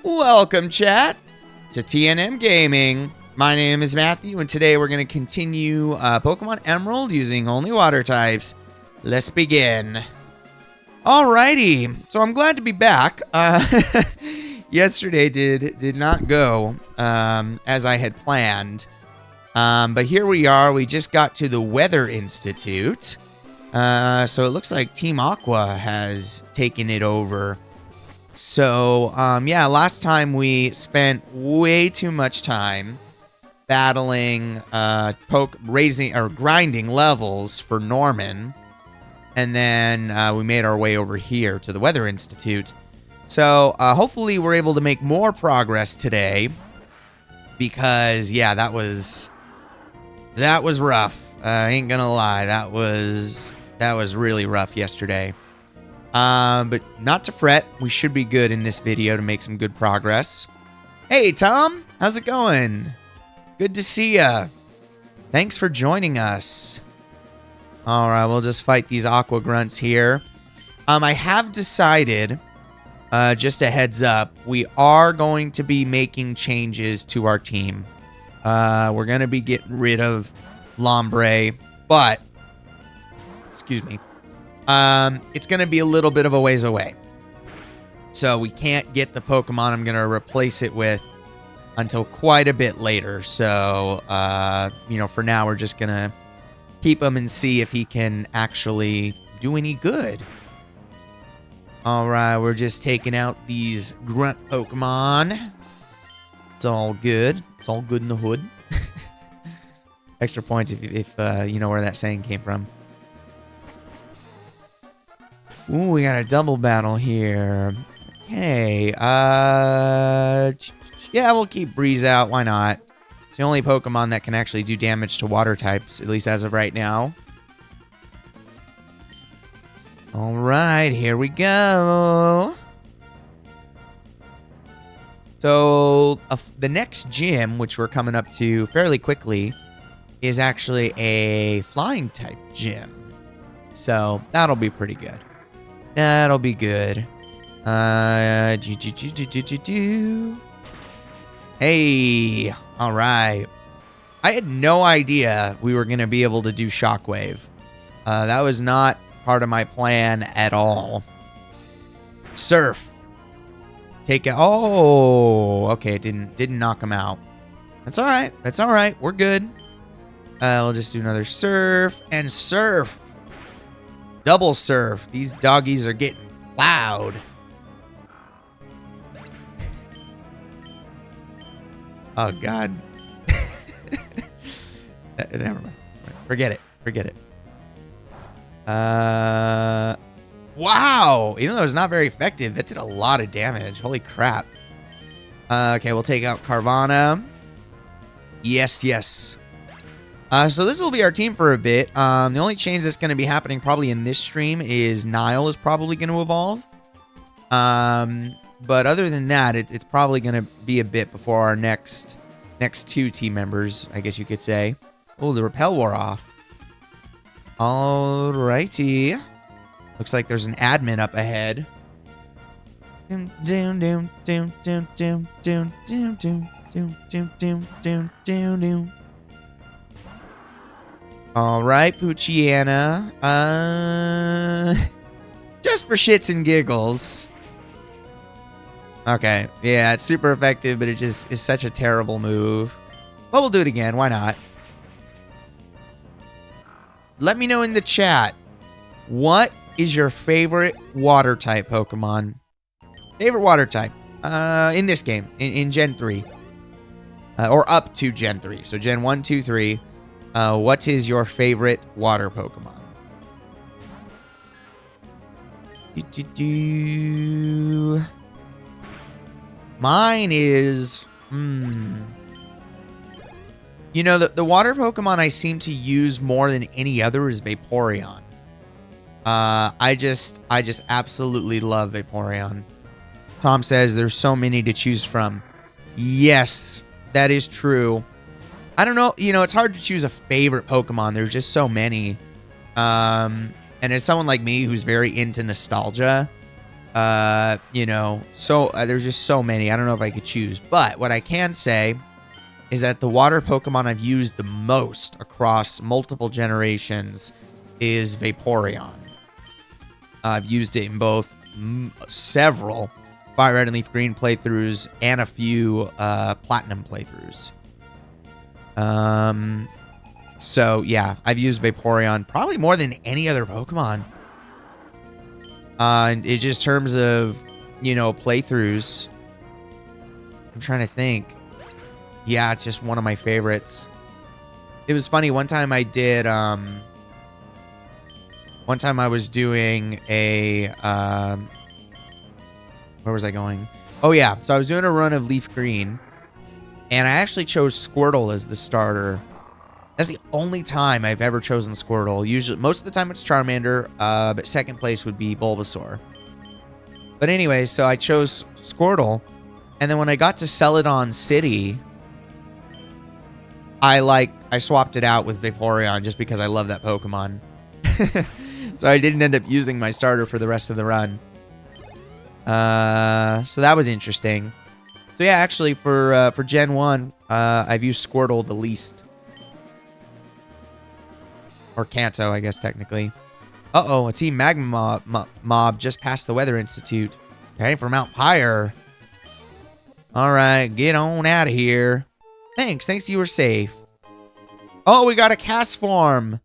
Welcome, chat, to TNM Gaming. My name is Matthew, and today we're going to continue Pokemon Emerald using only water types. Let's begin. Alrighty, so I'm glad to be back. Yesterday did not go as I had planned, but here we are. We just got to the Weather Institute, so it looks like Team Aqua has taken it over. So, yeah, last time we spent way too much time battling, grinding levels for Norman. And then we made our way over here to the Weather Institute. So, hopefully we're able to make more progress today. Because, yeah, that was rough. I ain't gonna lie. That was really rough yesterday. But not to fret, we should be good in this video to make some good progress. Hey, Tom, how's it going? Good to see ya. Thanks for joining us. All right, we'll just fight these Aqua Grunts here. I have decided, just a heads up, we are going to be making changes to our team. We're going to be getting rid of Lombre, but, excuse me. It's going to be a little bit of a ways away. So we can't get the Pokemon I'm going to replace it with until quite a bit later. So, for now, we're just going to keep him and see if he can actually do any good. All right, we're just taking out these grunt Pokemon. It's all good. It's all good in the hood. Extra points if you know where that saying came from. Ooh, we got a double battle here. Okay, yeah, we'll keep Breeze out. Why not? It's the only Pokemon that can actually do damage to water types, at least as of right now. All right, here we go. So, the next gym, which we're coming up to fairly quickly, is actually a flying type gym. So, that'll be pretty good. That'll be good. Hey, all right. I had no idea we were going to be able to do Shockwave. That was not part of my plan at all. Surf. Take it. Oh, okay. It didn't knock him out. That's all right. That's all right. We're good. We'll just do another surf and surf. Double surf. These doggies are getting loud. Oh, God. Never mind. Forget it. Forget it. Wow. Even though it's not very effective, that did a lot of damage. Holy crap. Okay, we'll take out Carvanha. Yes, yes. So this will be our team for a bit. The only change that's going to be happening probably in this stream is Nile is probably going to evolve. But other than that, it's probably going to be a bit before our next two team members, I guess you could say. Oh, the repel wore off. Alrighty. Looks like there's an admin up ahead. All right, Poochyena. Just for shits and giggles. Okay, yeah, it's super effective, but it just is such a terrible move. But we'll do it again. Why not? Let me know in the chat. What is your favorite water type Pokemon? Favorite water type in this game, in Gen 3. Or up to Gen 3. So Gen 1, 2, 3. What is your favorite water Pokemon? Mine is... You know, the water Pokemon I seem to use more than any other is Vaporeon. I just absolutely love Vaporeon. Tom says there's so many to choose from. Yes, that is true. I don't know, you know, it's hard to choose a favorite Pokemon. There's just so many. And as someone like me who's very into nostalgia, you know, so there's just so many. I don't know if I could choose. But what I can say is that the water Pokemon I've used the most across multiple generations is Vaporeon. I've used it in both several Fire Red and Leaf Green playthroughs and a few Platinum playthroughs. So yeah, I've used Vaporeon probably more than any other Pokemon. And in just terms of, you know, playthroughs, I'm trying to think. Yeah, it's just one of my favorites. It was funny, one time I did, one time I was doing a, where was I going? Oh yeah, so I was doing a run of Leaf Green, and I actually chose Squirtle as the starter. That's the only time I've ever chosen Squirtle. Usually, most of the time it's Charmander, but second place would be Bulbasaur. But anyway, so I chose Squirtle, and then when I got to Celadon City, I swapped it out with Vaporeon just because I love that Pokemon. So I didn't end up using my starter for the rest of the run. So that was interesting. So yeah, actually for Gen 1, I've used Squirtle the least. Or Kanto, I guess technically. Uh-oh, a Team Magma mob just passed the Weather Institute. Okay, for Mount Pyre. All right, get on out of here. Thanks, you were safe. Oh, we got a cast form.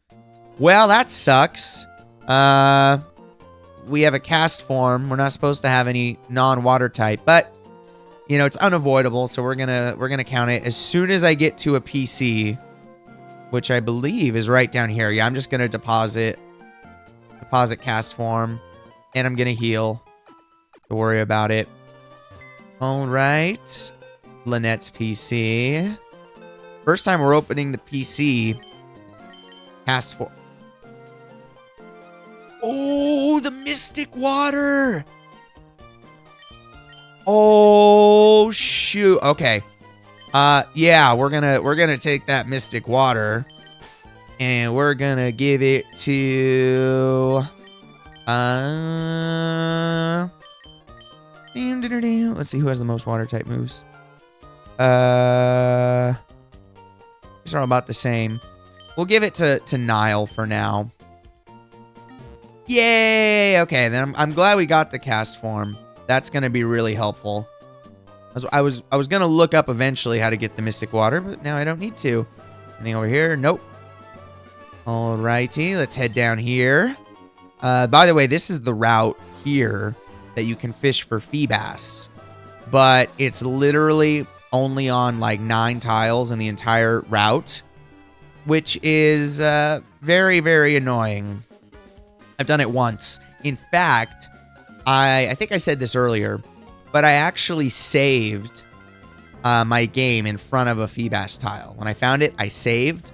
Well, that sucks. We have a cast form. We're not supposed to have any non-water type, but you know, it's unavoidable, so we're gonna count it. As soon as I get to a PC, which I believe is right down here. Yeah, I'm just gonna deposit cast form, and I'm gonna heal. Don't worry about it. All right, Lynette's PC. First time we're opening the PC. Cast form. Oh, the Mystic Water. Oh, shoot. Okay. Yeah, we're gonna take that Mystic Water and we're gonna give it to let's see who has the most water type moves. These are all about the same. We'll give it to Nile for now. Yay! Okay, then I'm glad we got the cast form. That's gonna be really helpful. I was gonna look up eventually how to get the Mystic Water, but now I don't need to. Anything over here? Nope. Alrighty, let's head down here. By the way, this is the route here that you can fish for Feebas, but it's literally only on like 9 tiles in the entire route, which is very, very annoying. I've done it once. In fact, I think I said this earlier, but I actually saved my game in front of a Feebas tile. When I found it, I saved,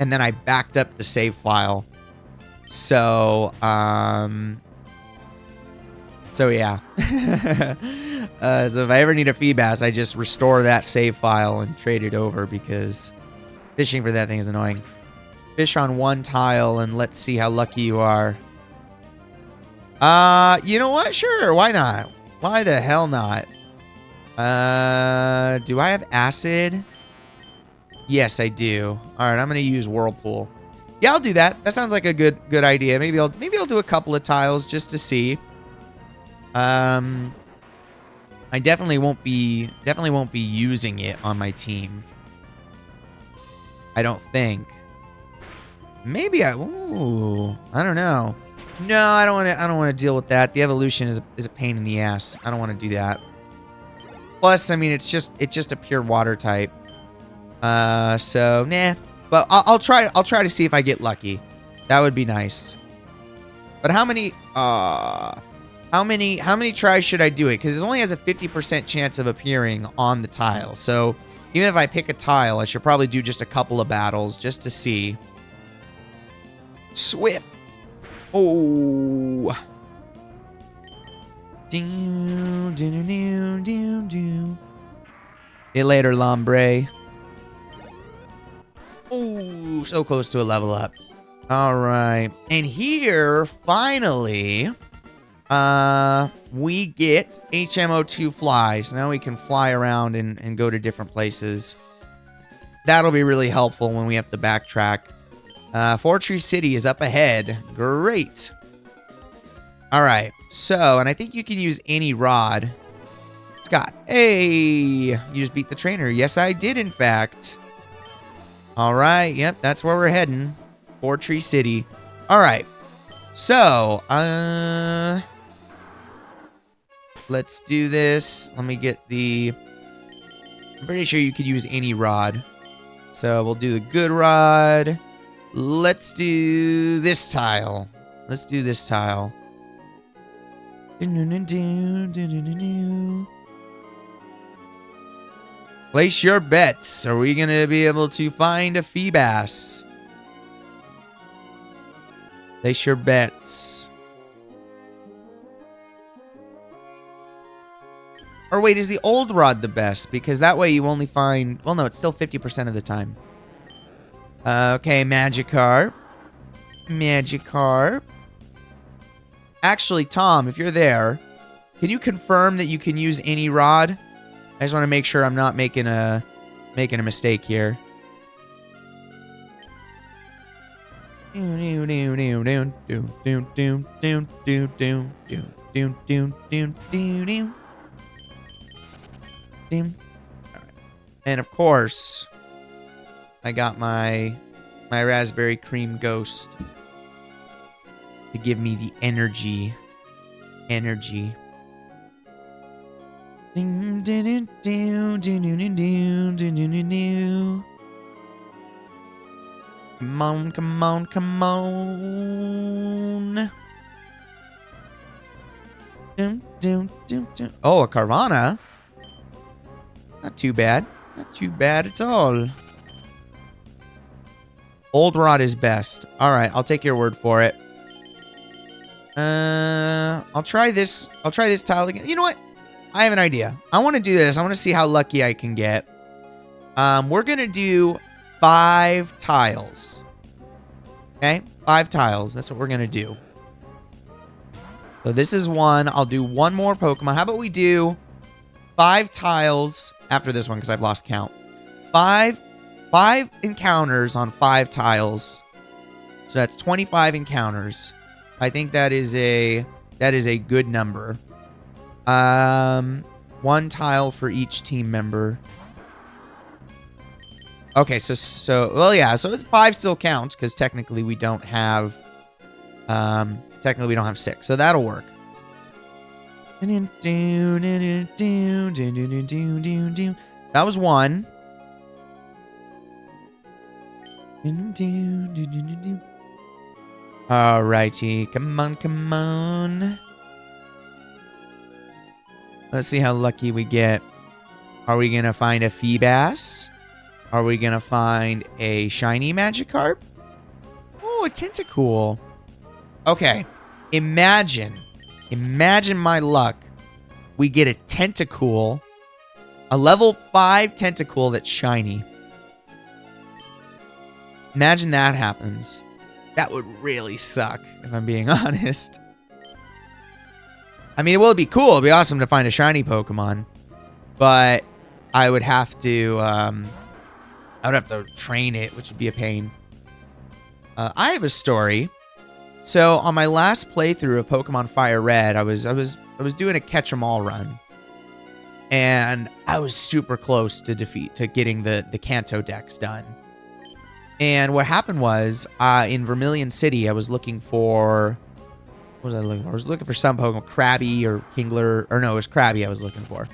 and then I backed up the save file. So yeah. So if I ever need a Feebas, I just restore that save file and trade it over, because fishing for that thing is annoying. Fish on 1 tile, and let's see how lucky you are. You know what? Sure, why not? Why the hell not? Do I have acid? Yes, I do. All right, I'm gonna use Whirlpool. Yeah, I'll do that. That sounds like a good idea. Maybe I'll do a couple of tiles just to see. I definitely won't be using it on my team. I don't think. Maybe I don't know. No, I don't want to deal with that. The evolution is a pain in the ass. I don't want to do that. Plus, I mean, it's just a pure water type. So nah. But I'll try to see if I get lucky. That would be nice. But how many tries should I do it? Because it only has a 50% chance of appearing on the tile. So even if I pick a tile, I should probably do just a couple of battles just to see. Swift. Oh. See you later, Lombre. Oh, so close to a level up. All right. And here, finally, we get HMO2 fly. So now we can fly around and go to different places. That'll be really helpful when we have to backtrack. Fortree City is up ahead. Great. All right. So, and I think you can use any rod. Scott. Hey, you just beat the trainer. Yes, I did, in fact. All right. Yep, that's where we're heading. Fortree City. All right. So, let's do this. Let me get the... I'm pretty sure you could use any rod. So, we'll do the good rod. Let's do this tile. Let's do this tile. Place your bets. Are we going to be able to find a Feebas? Place your bets. Or wait, is the old rod the best? Because that way you only find... Well, no, it's still 50% of the time. Okay, Magikarp. Magikarp. Actually, Tom, if you're there, can you confirm that you can use any rod? I just want to make sure I'm not making a mistake here. Doom, doom, doom, doom, doom. Doom. All right. And of course, I got my raspberry cream ghost to give me the energy. Ding, ding, ding, ding, ding, ding, ding, ding, ding, ding. Come on, come on, come on. Doom, doom, doom, doom. Oh, a Carvana. Not too bad. Not too bad at all. Old Rod is best. All right, I'll take your word for it. I'll try this. I'll try this tile again. You know what? I have an idea. I want to do this. I want to see how lucky I can get. We're going to do 5 tiles. Okay? 5 tiles. That's what we're going to do. So this is 1. I'll do 1 more Pokemon. How about we do 5 tiles after this one because I've lost count. 5 encounters on 5 tiles. So that's 25 encounters. I think that is a good number. 1 tile for each team member. Okay, so well, yeah, so it's 5 still counts because technically we don't have 6, so that'll work. That was 1. Alrighty, come on. Let's see how lucky we get. Are we gonna find a Feebas? Are we gonna find a shiny Magikarp? Oh, a Tentacool. Okay, imagine my luck. We get a Tentacool, a level 5 Tentacool that's shiny. Imagine that happens. That would really suck, if I'm being honest. I mean, it would be cool. It'd be awesome to find a shiny Pokemon. But I would have to train it, which would be a pain. I have a story. So on my last playthrough of Pokemon Fire Red, I was doing a catch 'em all run. And I was super close to getting the Kanto Dex done. And what happened was, in Vermilion City, I was looking for... What was I looking for? I was looking for some Pokemon, Krabby or Kingler. Or no, it was Krabby I was looking for.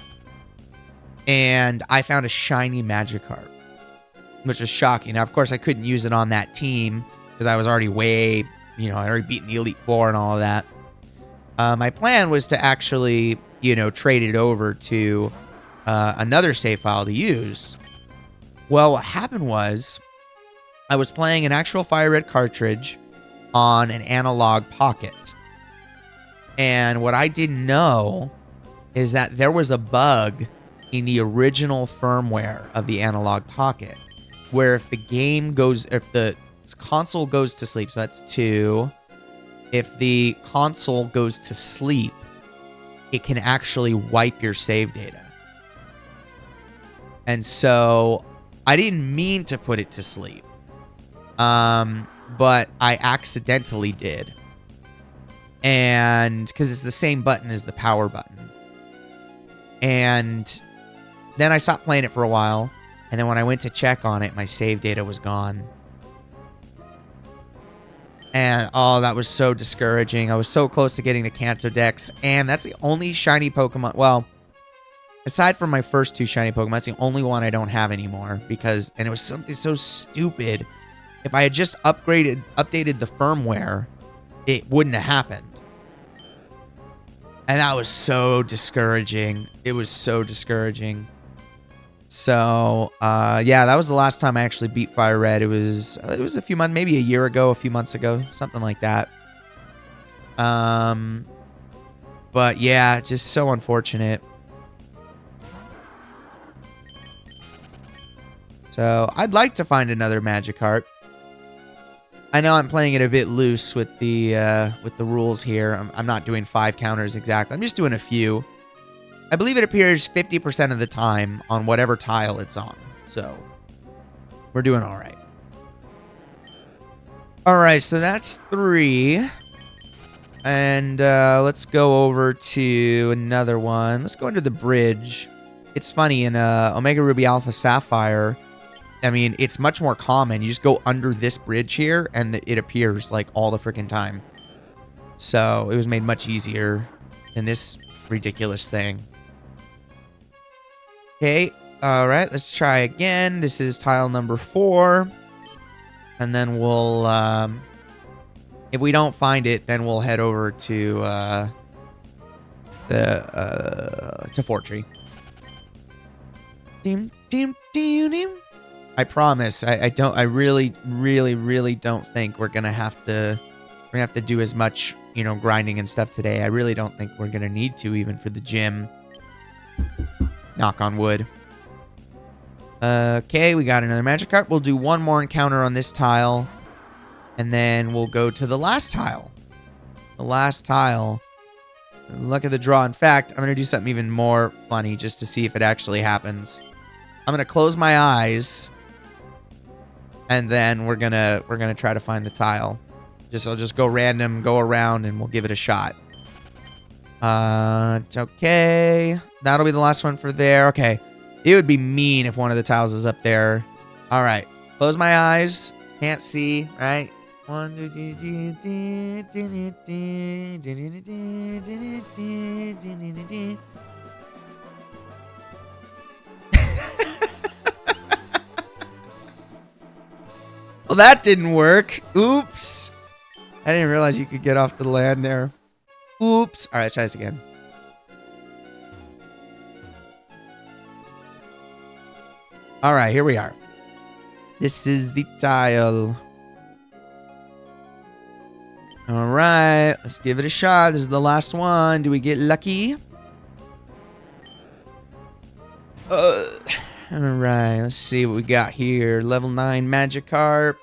And I found a shiny Magikarp, which was shocking. Now, of course, I couldn't use it on that team because I was already I already beaten the Elite Four and all of that. My plan was to actually, trade it over to another save file to use. Well, what happened was, I was playing an actual Fire Red cartridge on an analog pocket. And what I didn't know is that there was a bug in the original firmware of the analog pocket where if the console goes to sleep, so that's 2, if the console goes to sleep, it can actually wipe your save data. And so I didn't mean to put it to sleep. But I accidentally did. And because it's the same button as the power button. And then I stopped playing it for a while. And then when I went to check on it, my save data was gone. And oh, that was so discouraging. I was so close to getting the Kanto Dex. And that's the only shiny Pokemon. Well, aside from my first 2 shiny Pokemon, that's the only one I don't have anymore. And it was something so stupid. If I had just updated the firmware, it wouldn't have happened. And that was so discouraging. It was so discouraging. So, yeah, that was the last time I actually beat Fire Red. It was a few months, maybe a year ago, a few months ago, something like that. But yeah, just so unfortunate. So, I'd like to find another Magikarp. I know I'm playing it a bit loose with the rules here. I'm not doing 5 counters exactly. I'm just doing a few. I believe it appears 50% of the time on whatever tile it's on. So, we're doing all right. All right, so that's 3. And let's go over to another one. Let's go under the bridge. It's funny, in Omega Ruby Alpha Sapphire, I mean, it's much more common. You just go under this bridge here, and it appears like all the freaking time. So it was made much easier than this ridiculous thing. Okay, all right, let's try again. This is tile number 4. And then we'll, if we don't find it, then we'll head over to Fortree. I promise. I really don't think we're gonna have to do as much, you know, grinding and stuff today. I really don't think we're gonna need to, even for the gym. Knock on wood. Okay, we got another Magikarp. We'll do one more encounter on this tile, and then we'll go to the last tile. The last tile. Luck of the draw. In fact, I'm gonna do something even more funny just to see if it actually happens. I'm gonna close my eyes, and then we're gonna try to find the tile. I'll just go random, go around, and we'll give it a shot. It's okay. That'll be the last one for there. Okay. It would be mean if one of the tiles is up there. All right. Close my eyes. Can't see, right? One, well, that didn't work. Oops. I didn't realize you could get off the land there. Oops. All right, let's try this again. All right, here we are. This is the tile. All right, let's give it a shot. This is the last one. Do we get lucky? All right, let's see what we got here. Level 9 Magikarp.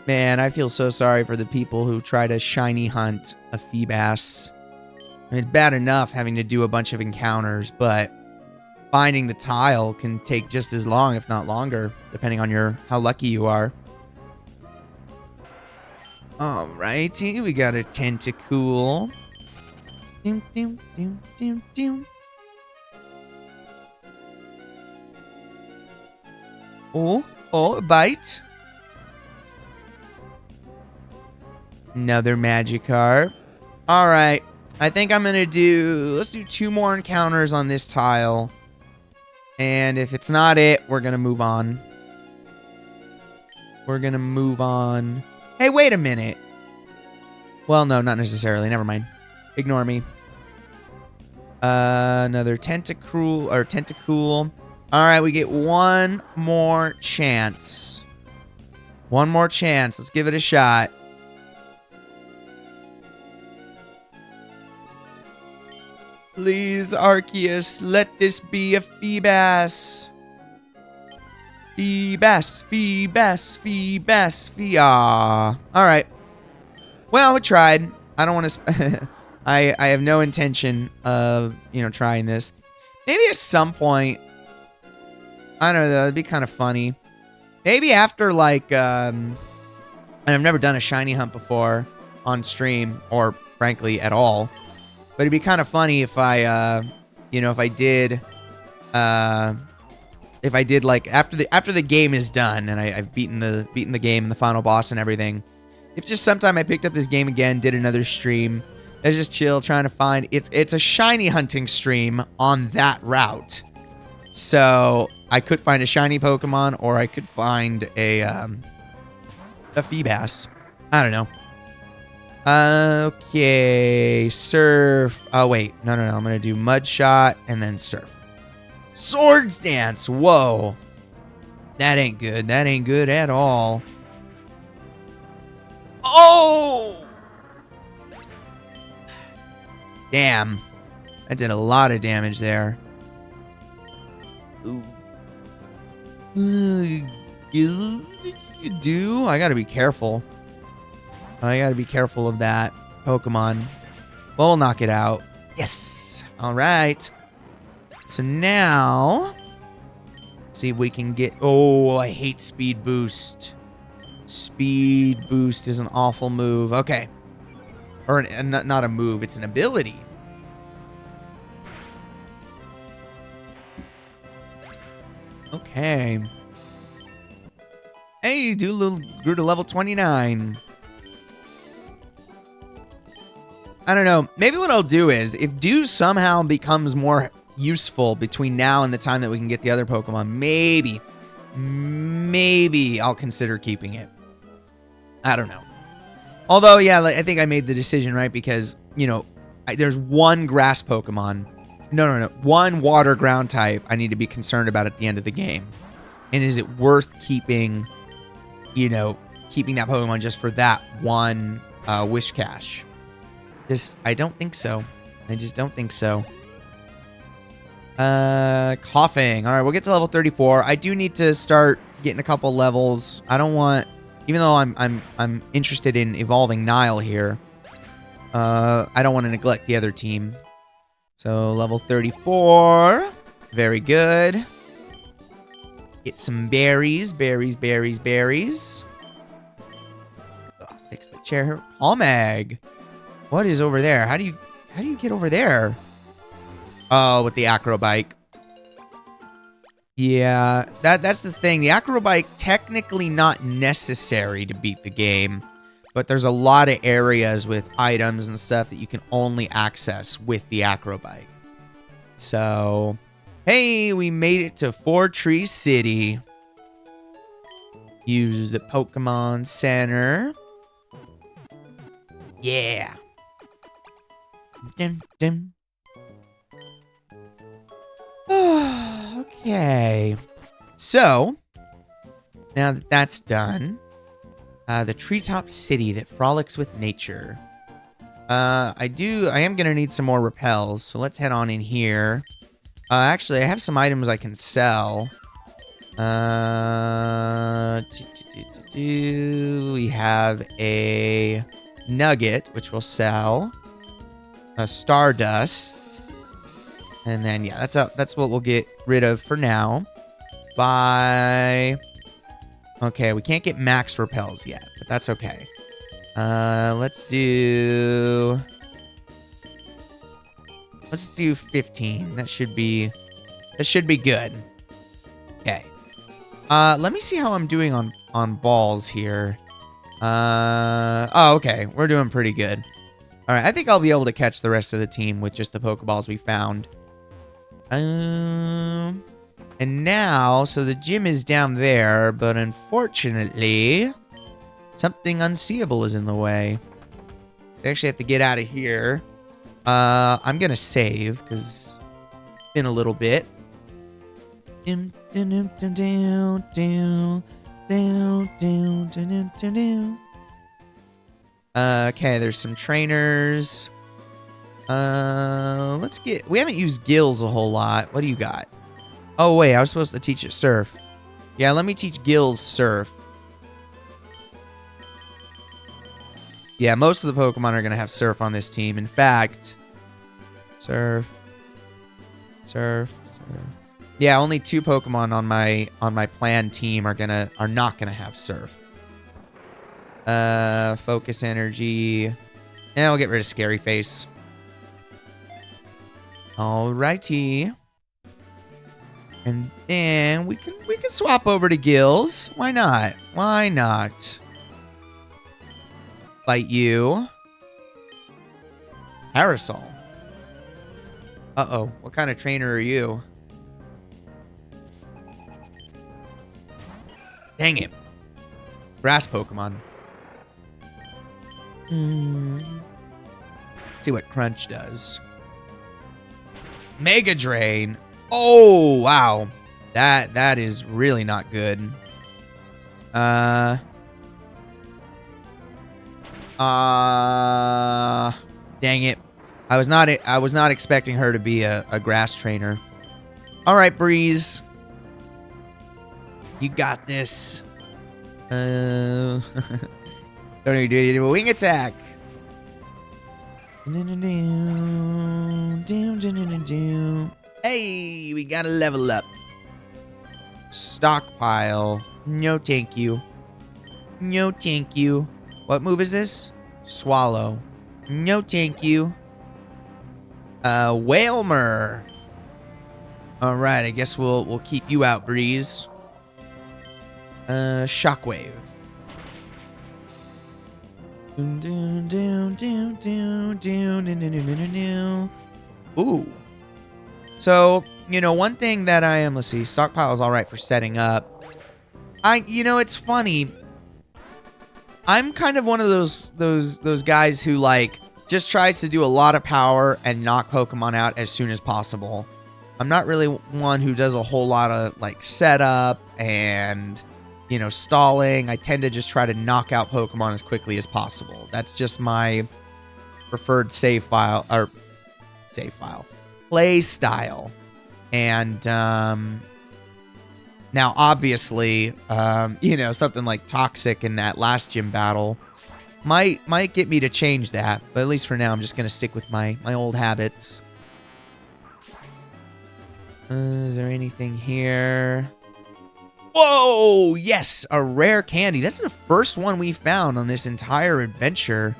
Man, I feel so sorry for the people who try to shiny hunt a Feebas. I mean, it's bad enough having to do a bunch of encounters, but finding the tile can take just as long, if not longer, depending on how lucky you are. Alrighty, we got a Tentacool. Oh, a bite. Another Magikarp. Alright. I think I'm going to let's do 2 more encounters on this tile. And if it's not it, we're going to move on. We're going to move on. Hey, wait a minute. Well, no, not necessarily. Never mind. Ignore me. Another Tentacool. All right, we get one more chance. One more chance. Let's give it a shot. Please, Arceus, let this be a Feebas. Feebas. All right. Well, we tried. I don't want to... I have no intention of, trying this. Maybe at some point... I don't know, it'd be kind of funny. Maybe after, and I've never done a shiny hunt before on stream, or frankly, at all. But it'd be kind of funny if I, if I did like after the game is done and I've beaten the game and the final boss and everything. If just sometime I picked up this game again, did another stream, I was just chill trying to find it's a shiny hunting stream on that route. So I could find a shiny Pokemon, or I could find a Feebas. I don't know. Okay, Surf. Oh, wait. No. I'm going to do Mud Shot and then Surf. Swords Dance. Whoa. That ain't good. That ain't good at all. Oh! Damn. That did a lot of damage there. Ooh. You do? I got to be careful. I gotta be careful of that Pokemon. Well, we'll knock it out. Yes. All right. So now See if we can get... Oh, I hate speed boost. Speed boost is an awful move. Okay. Or not a move, it's an ability. Okay. Hey, Doolittle grew to level 29. I don't know. Maybe what I'll do is, if Dew somehow becomes more useful between now and the time that we can get the other Pokemon, maybe I'll consider keeping it. I don't know. Although, yeah, I think I made the decision, right? Because, you know, there's one grass Pokemon. No. One water ground type I need to be concerned about at the end of the game. And is it worth keeping, you know, keeping that Pokemon just for that one Wish Cache? I don't think so. I just don't think so. Coughing. All right, we'll get to level 34. I do need to start getting a couple levels. I don't want, even though I'm interested in evolving Nile here, I don't want to neglect the other team. So level 34. Very good. Get some berries. Berries. Oh, fix the chair here. Palmag. What is over there? How do you get over there? Oh, with the Acrobike. Yeah, that's the thing. The Acrobike technically not necessary to beat the game, but there's a lot of areas with items and stuff that you can only access with the Acrobike. So, hey, we made it to Four Tree City. Use the Pokemon Center. Yeah. Dim. Okay. So, now that that's done, the treetop city that frolics with nature. I am going to need some more repels, so let's head on in here. Actually, I have some items I can sell. We have a nugget, which we'll sell. A Stardust. And then, yeah, that's what we'll get rid of for now. Bye. Okay, we can't get max repels yet, but that's okay. Let's do 15. That should be good. Okay. Let me see how I'm doing on balls here. Oh, okay. We're doing pretty good. All right, I think I'll be able to catch the rest of the team with just the Pokeballs we found. And now, so the gym is down there, but unfortunately, something unseeable is in the way. I actually have to get out of here. I'm gonna save because it's been a little bit. Okay, there's some trainers. We haven't used Gills a whole lot. What do you got? Oh, wait, I was supposed to teach it Surf. Yeah, let me teach Gills Surf. Yeah, most of the Pokemon are going to have Surf on this team. In fact, Surf. Yeah, only 2 Pokemon on my planned team are not gonna have Surf. Focus Energy. Yeah, we'll get rid of Scary Face. Alrighty. And then we can swap over to Gills. Why not? Why not? Fight you. Parasol. Uh-oh. What kind of trainer are you? Dang it. Grass Pokemon. See what Crunch does. Mega Drain. Oh, wow. That is really not good. Dang it. I was not expecting her to be a grass trainer. All right, Breeze. You got this. Don't even do a wing attack. Hey, we got a level up. Stockpile. No, thank you. No, thank you. What move is this? Swallow. No, thank you. Whalmer. All right, I guess we'll keep you out, Breeze. Shockwave. Ooh. So, one thing that I am, let's see, Stockpile is all right for setting up. It's funny. I'm kind of one of those guys who like just tries to do a lot of power and knock Pokemon out as soon as possible. I'm not really one who does a whole lot of like setup and stalling. I tend to just try to knock out Pokemon as quickly as possible. That's just my preferred play style. And now, obviously, something like Toxic in that last gym battle might get me to change that. But at least for now, I'm just going to stick with my old habits. Is there anything here? Whoa! Yes, a rare candy. That's the first one we found on this entire adventure,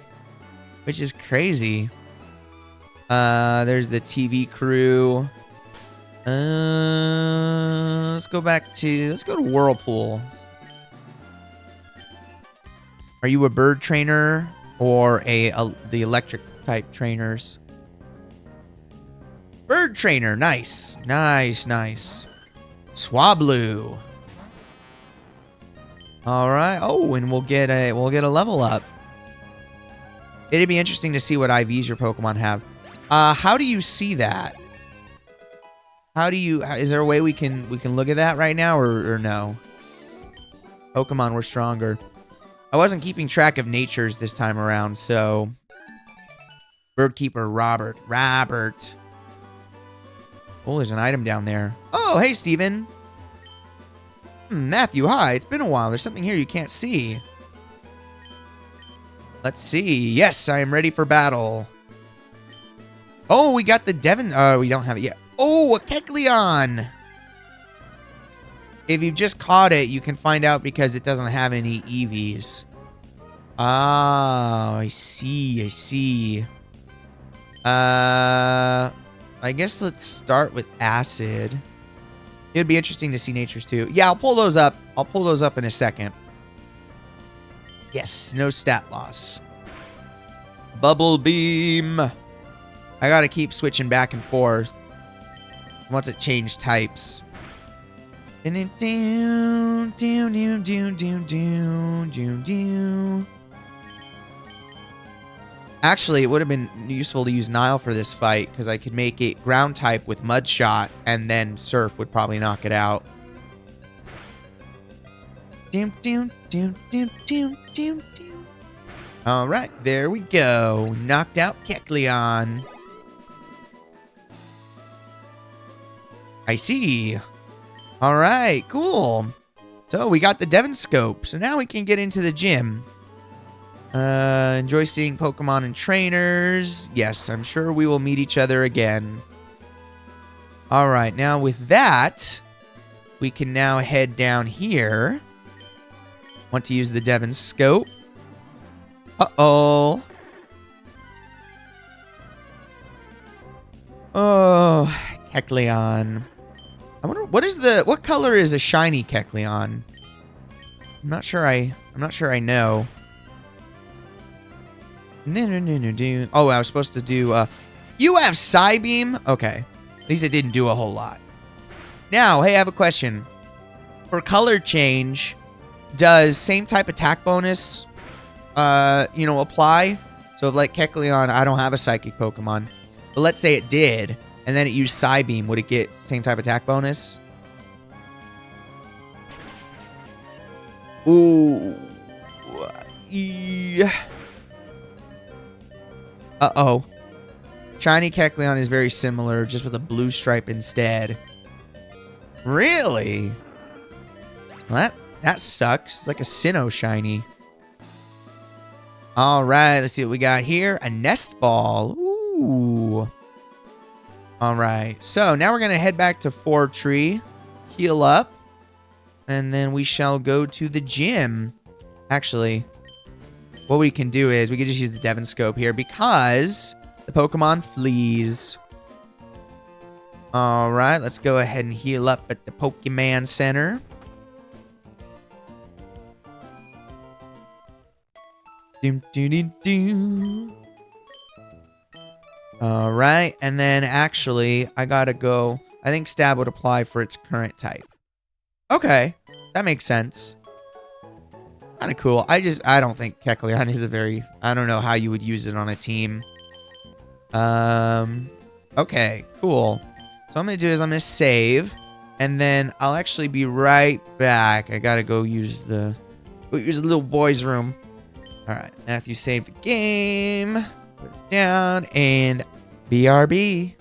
which is crazy. There's the TV crew. Let's go to Whirlpool. Are you a bird trainer or the electric type trainers? Bird trainer, nice. Nice. Swablu. All right. Oh, and we'll get a level up. It'd be interesting to see what IVs your Pokemon have. How do you see that? Is there a way we can look at that right now or no? Pokemon were stronger. I wasn't keeping track of natures this time around, so Birdkeeper Robert. Oh, there's an item down there. Oh, hey, Steven. Matthew, hi. It's been a while. There's something here you can't see. Let's see. Yes, I am ready for battle. Oh, we got the Devon. Oh, we don't have it yet. Oh, a Kecleon. If you've just caught it, you can find out because it doesn't have any EVs. Oh, I see. I guess let's start with Acid. It'd be interesting to see natures too. Yeah, I'll pull those up. In a second. Yes, no stat loss. Bubble Beam. I gotta keep switching back and forth once it changed types. Actually, it would have been useful to use Nile for this fight because I could make it ground type with Mud Shot and then Surf would probably knock it out. All right, there we go. Knocked out Kecleon. I see. All right, cool. So we got the Devon Scope. So now we can get into the gym. Enjoy seeing Pokemon and trainers. Yes, I'm sure we will meet each other again. All right, now with that, we can now head down here. Want to use the Devon Scope. Uh-oh. Oh, Kecleon. I wonder what color is a shiny Kecleon? I'm not sure I know. No. Oh, I was supposed to do you have Psybeam? Okay. At least it didn't do a whole lot. Now, hey, I have a question. For color change, does same type attack bonus apply? So if like Kecleon, I don't have a psychic Pokemon. But let's say it did, and then it used Psybeam, would it get same type attack bonus? Ooh. Yeah. Uh-oh. Shiny Kecleon is very similar, just with a blue stripe instead. Really? Well, that sucks. It's like a Sinnoh shiny. All right, let's see what we got here. A Nest Ball. Ooh. All right. So now we're going to head back to Fortree. Heal up. and then we shall go to the gym. Actually, what we can do is we can just use the Devon Scope here because the Pokemon flees. All right, let's go ahead and heal up at the Pokemon Center. Doom, doom, doom, doom. All right, and then actually, I gotta go. I think Stab would apply for its current type. Okay, that makes sense. Kind of cool. I don't think Kecleon is a very. I don't know how you would use it on a team. Okay, cool. So what I'm gonna do is I'm gonna save, and then I'll actually be right back. I gotta go use the little boy's room. All right, Matthew saved the game. Put it down and BRB.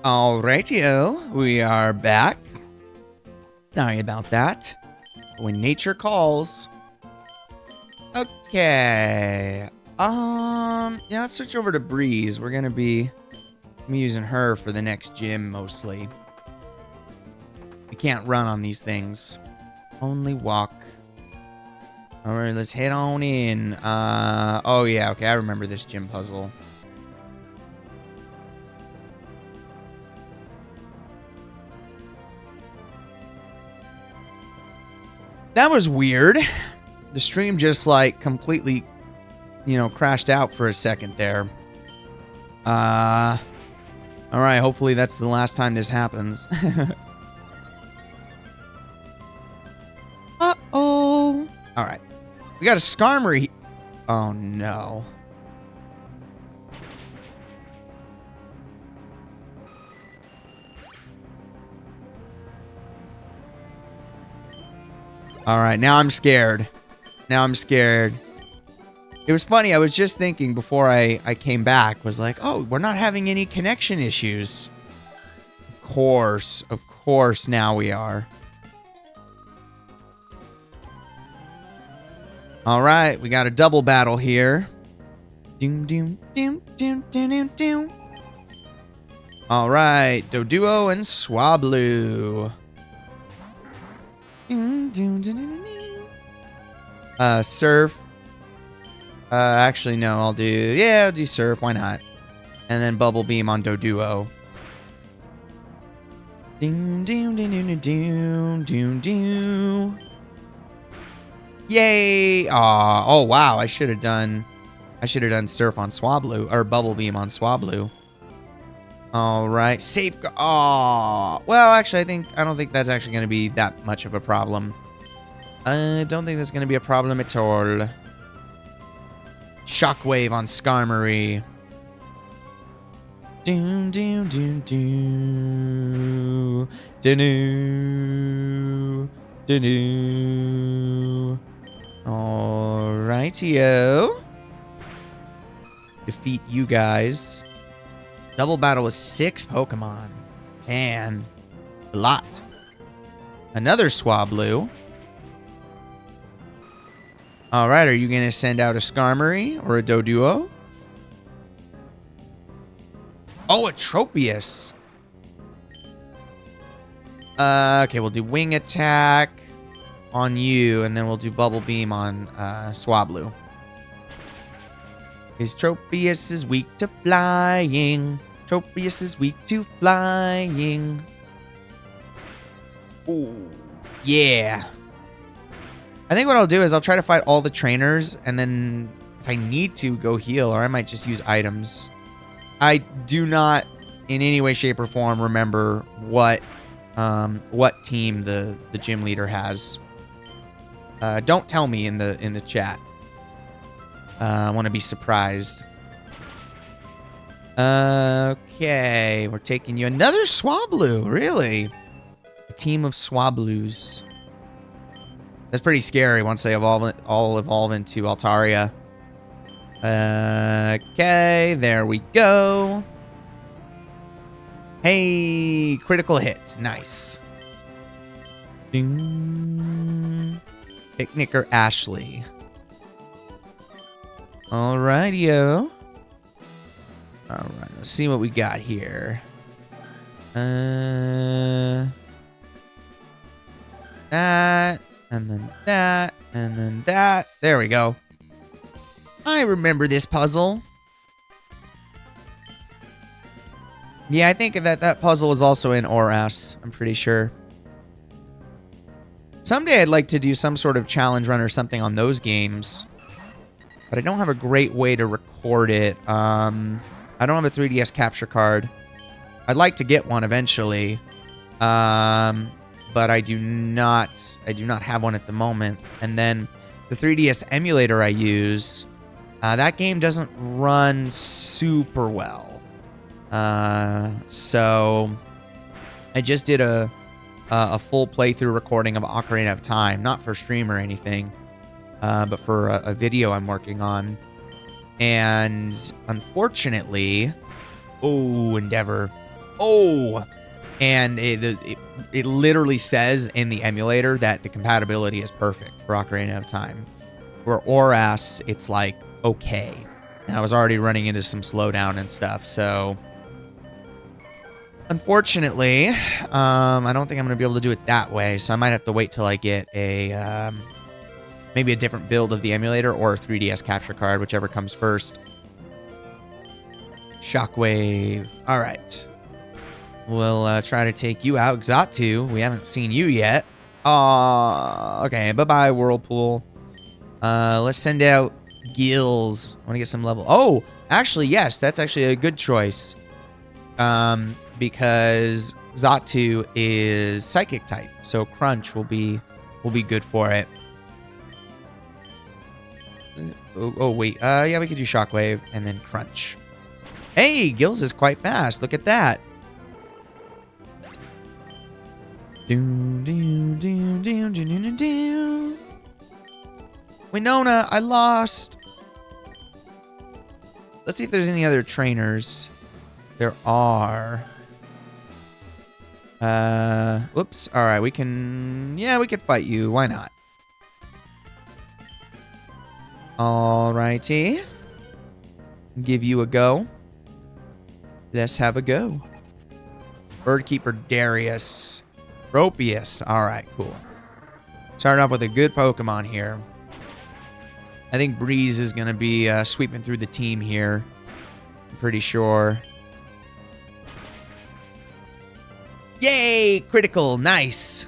Alrightio, we are back. Sorry about that. When nature calls. Okay. Yeah, let's switch over to Breeze. We're gonna be using her for the next gym mostly. We can't run on these things. Only walk. Alright, let's head on in. Oh yeah, okay, I remember this gym puzzle. That was weird. The stream just like completely, crashed out for a second there. Alright, hopefully that's the last time this happens. Uh-oh. Alright. We got a Skarmory. Oh no. Alright, now I'm scared. Now I'm scared. It was funny, I was just thinking before I came back, was like, oh, we're not having any connection issues. Of course now we are. Alright, we got a double battle here. Doom, doom, doom, doom, doom, doom, doom. Alright, Doduo and Swablu. Surf. Actually, no, I'll do Surf, why not? And then Bubble Beam on Doduo. Doom, doom, doom, doom, doom, doom, doom. Yay! Aw, oh wow, I should have done Surf on Swablu, or Bubble Beam on Swablu. Alright, Safeguard. Aw, well, actually, I don't think that's actually going to be that much of a problem. I don't think that's going to be a problem at all. Shockwave on Skarmory. Doom, doom, doom, doom. Doo-doo. Doo-doo. Alrightio. Defeat you guys. Double battle with 6 Pokemon. And a lot. Another Swablu. Alright, are you going to send out a Skarmory or a Doduo? Oh, a Tropius. Okay, we'll do Wing Attack on you, and then we'll do Bubble Beam on Swablu. His Tropius is weak to flying. Tropius is weak to flying. Ooh, yeah. I think what I'll do is I'll try to fight all the trainers, and then if I need to, go heal, or I might just use items. I do not, in any way, shape, or form, remember what team the gym leader has. Don't tell me in the chat. I want to be surprised. Okay, we're taking you another Swablu, really? A team of Swablus. That's pretty scary once they all evolve into Altaria. Okay, there we go. Hey, critical hit. Nice. Ding. Picnicker Ashley. Alrighty-o. Alright, let's see what we got here. That, and then that, and then that. There we go. I remember this puzzle. Yeah, I think that puzzle is also in ORAS. I'm pretty sure. Someday I'd like to do some sort of challenge run or something on those games. But I don't have a great way to record it. I don't have a 3DS capture card. I'd like to get one eventually. But I do not have one at the moment. And then the 3DS emulator I use, that game doesn't run super well. So I just did a full playthrough recording of Ocarina of Time, not for stream or anything, but for a video I'm working on. And unfortunately, oh, Endeavor. Oh! And it literally says in the emulator that the compatibility is perfect for Ocarina of Time. For Oras, it's like, okay. And I was already running into some slowdown and stuff, so... Unfortunately, I don't think I'm going to be able to do it that way, so I might have to wait till I get a... maybe a different build of the emulator or a 3DS capture card, whichever comes first. Shockwave. All right. We'll try to take you out. Xatu, we haven't seen you yet. Okay. Bye-bye, Whirlpool. Let's send out Gills. I want to get some level. Oh, actually, yes. That's actually a good choice. Because Xatu is Psychic type, so Crunch will be good for it. Oh wait. Yeah, we could do Shockwave and then Crunch. Hey, Gills is quite fast. Look at that. Winona, I lost. Let's see if there's any other trainers. There are. Whoops. All right, we can... Yeah, we could fight you. Why not? Alrighty. Give you a go. Let's have a go. Birdkeeper Darius. Tropius. Alright, cool. Starting off with a good Pokemon here. I think Breeze is going to be sweeping through the team here. I'm pretty sure. Yay! Critical. Nice.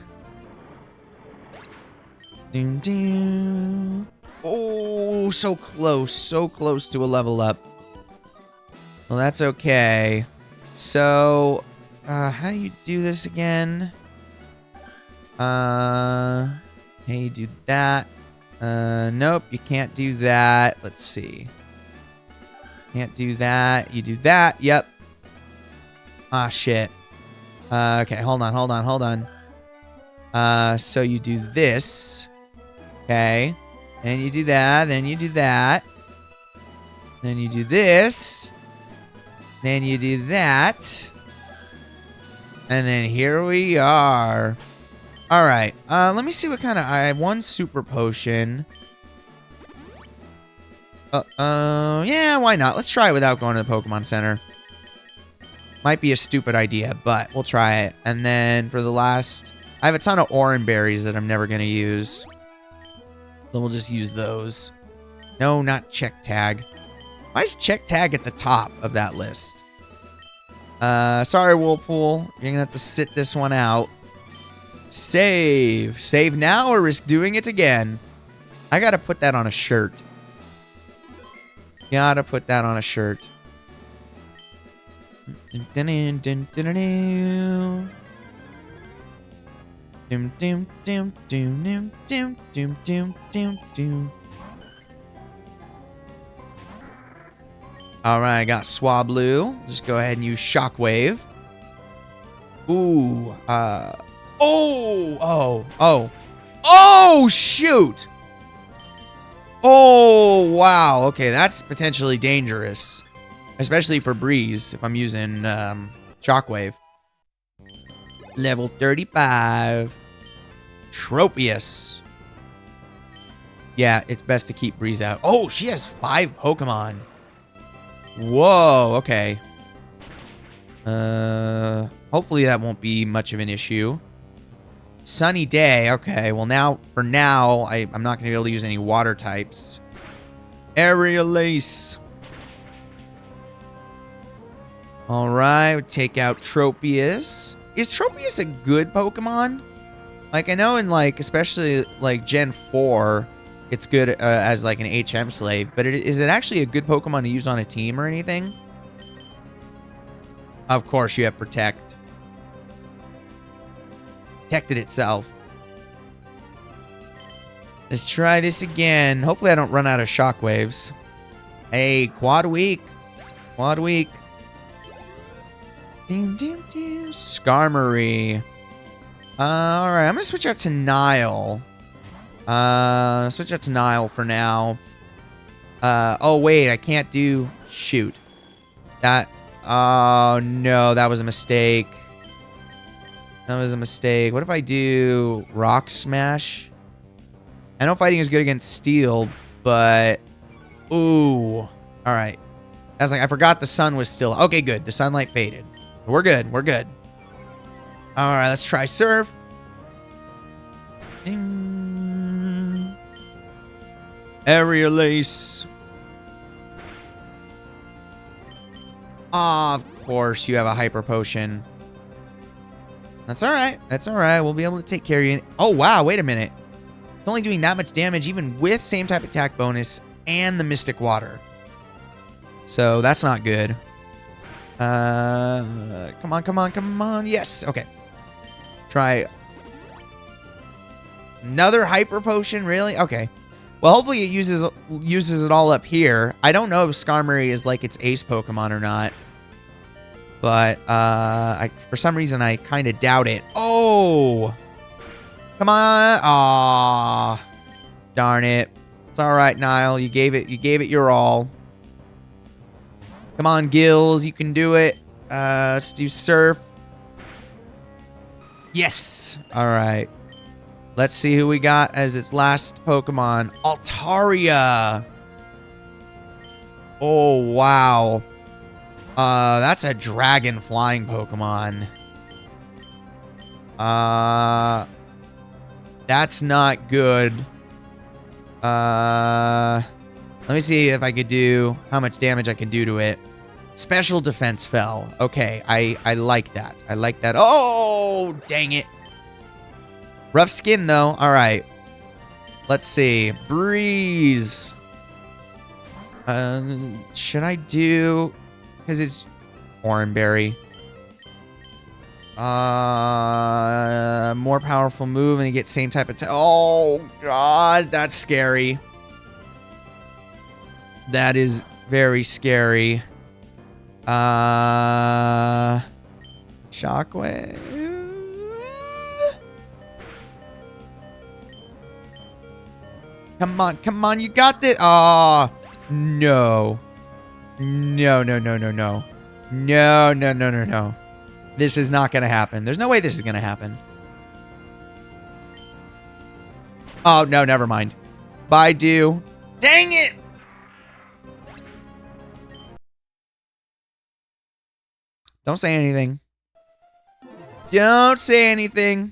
Doom, doom. Oh, so close. So close to a level up. Well, that's okay. So, how do you do this again? Hey, you do that. Nope, you can't do that. Let's see. Can't do that. You do that. Yep. Ah, shit. Okay, hold on. So you do this. Okay. And you do that. Then you do that. Then you do this. Then you do that. And then here we are. All right. Let me see what kind of... I have one super potion. Yeah, why not? Let's try it without going to the Pokemon Center. Might be a stupid idea, but we'll try it. And then for the last... I have a ton of Oran berries that I'm never going to use. So we'll just use those. No, not Check Tag. Why is Check Tag at the top of that list? Sorry, Whirlpool. You're going to have to sit this one out. Save. Save now or risk doing it again? I got to put that on a shirt. Gotta put that on a shirt. Alright, I got Swablu. Just go ahead and use Shockwave. Ooh. Oh, shoot! Oh, wow. Okay, that's potentially dangerous. Especially for Breeze, if I'm using Shockwave. Level 35. Tropius. Yeah, it's best to keep Breeze out. Oh, she has 5 Pokemon. Whoa, okay. Hopefully that won't be much of an issue. Sunny Day. Okay, well now, for now, I'm not going to be able to use any water types. Aerial Ace. Alright, we'll take out Tropius. Is Tropius a good Pokemon? Like, I know in, like, especially, like, Gen 4, it's good as, like, an HM slave. But is it actually a good Pokemon to use on a team or anything? Of course, you have Protect. Protected itself. Let's try this again. Hopefully I don't run out of shockwaves. Hey, Quad Week. Quad Week. Skarmory. Alright, I'm going to switch out to Nile. Switch out to Nile for now. Oh, wait, I can't do... Shoot. That Oh, no. That was a mistake. That was a mistake. What if I do Rock Smash? I know fighting is good against steel, but... Ooh. All right. I was like, I forgot the sun was still... Okay, good. The sunlight faded. We're good. We're good. All right, let's try surf. Ding. Area Ace. Of course, you have a hyper potion. That's all right. That's all right. We'll be able to take care of you. Oh, wow. Wait a minute. It's only doing that much damage even with same type attack bonus and the Mystic Water. So that's not good. Come on, come on, come on. Yes. Okay. Try another hyper potion. Really? Okay. Well, hopefully it uses it all up here. I don't know if Skarmory is like its ace Pokemon or not. But for some reason, I kind of doubt it. Oh! Come on. Aw. Darn it. It's all right, Niall. You gave it your all. Come on, Gills. You can do it. Let's do Surf. Yes. All right. Let's see who we got as its last Pokemon. Altaria. Oh, wow. That's a dragon flying Pokemon. That's not good. Let me see if I could do how much damage I can do to it. Special defense fell. Okay, I like that. I like that. Oh, dang it. Rough skin, though. All right. Let's see. Breeze. Should I do... Because it's Oranberry. More powerful move and you get same type of... Oh, God. That's scary. That is very scary. Shockwave. Come on, come on, you got this. Oh, no. No, no, no, no, no. No, no, no, no, no. This is not going to happen. There's no way this is going to happen. Oh, no, never mind. Baidu. Dang it! Don't say anything. Don't say anything.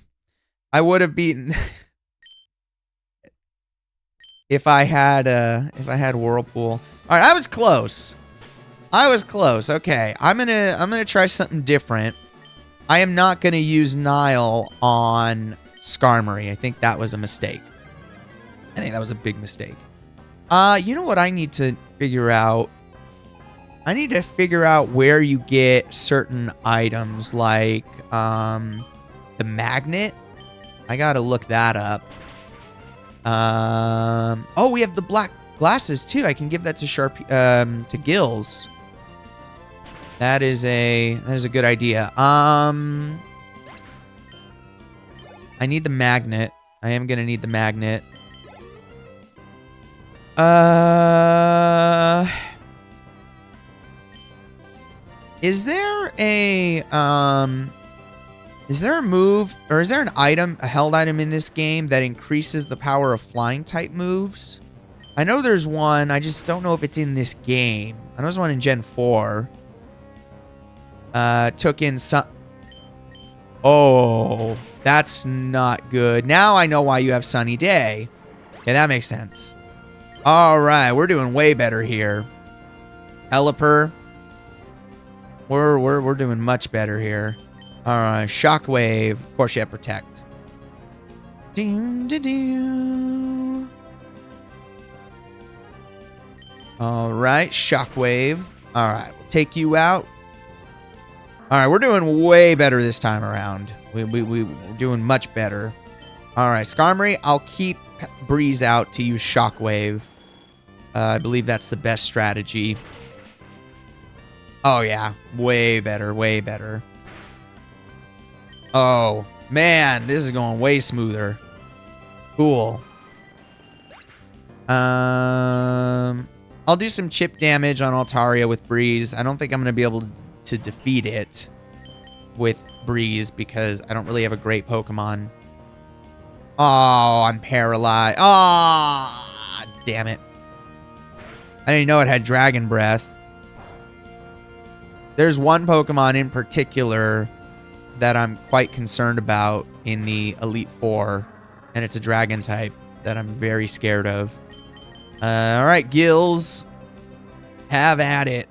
I would have beaten... if I had Whirlpool. All right, I was close. I was close. Okay, I'm gonna try something different. I am not gonna use Nile on Skarmory. I think that was a mistake. I think that was a big mistake. You know what I need to figure out? I need to figure out where you get certain items like the magnet. I gotta look that up. Oh, we have the black glasses too. I can give that to Gills. That is a good idea. I need the magnet. I am gonna need the magnet. Is there a move, or is there an item, a held item in this game that increases the power of flying type moves? I know there's one. I just don't know if it's in this game. I know there's one in Gen 4. Took in some... Oh, that's not good. Now I know why you have Sunny Day. Okay, that makes sense. All right, we're doing way better here. Pelipper. We're doing much better here. All right, Shockwave. Of course, you have Protect. All right, Shockwave. All right, we'll take you out. All right, we're doing way better this time around. We're doing much better. All right, Skarmory, I'll keep Breeze out to use Shockwave. I believe that's the best strategy. Oh, yeah. Way better, way better. Oh, man, this is going way smoother. Cool. I'll do some chip damage on Altaria with Breeze. I don't think I'm going to be able to defeat it with Breeze because I don't really have a great Pokemon. Oh, I'm paralyzed. Oh, damn it. I didn't know it had Dragon Breath. There's one Pokemon in particular that I'm quite concerned about in the Elite Four, and it's a Dragon type that I'm very scared of. All right, Gills. Have at it.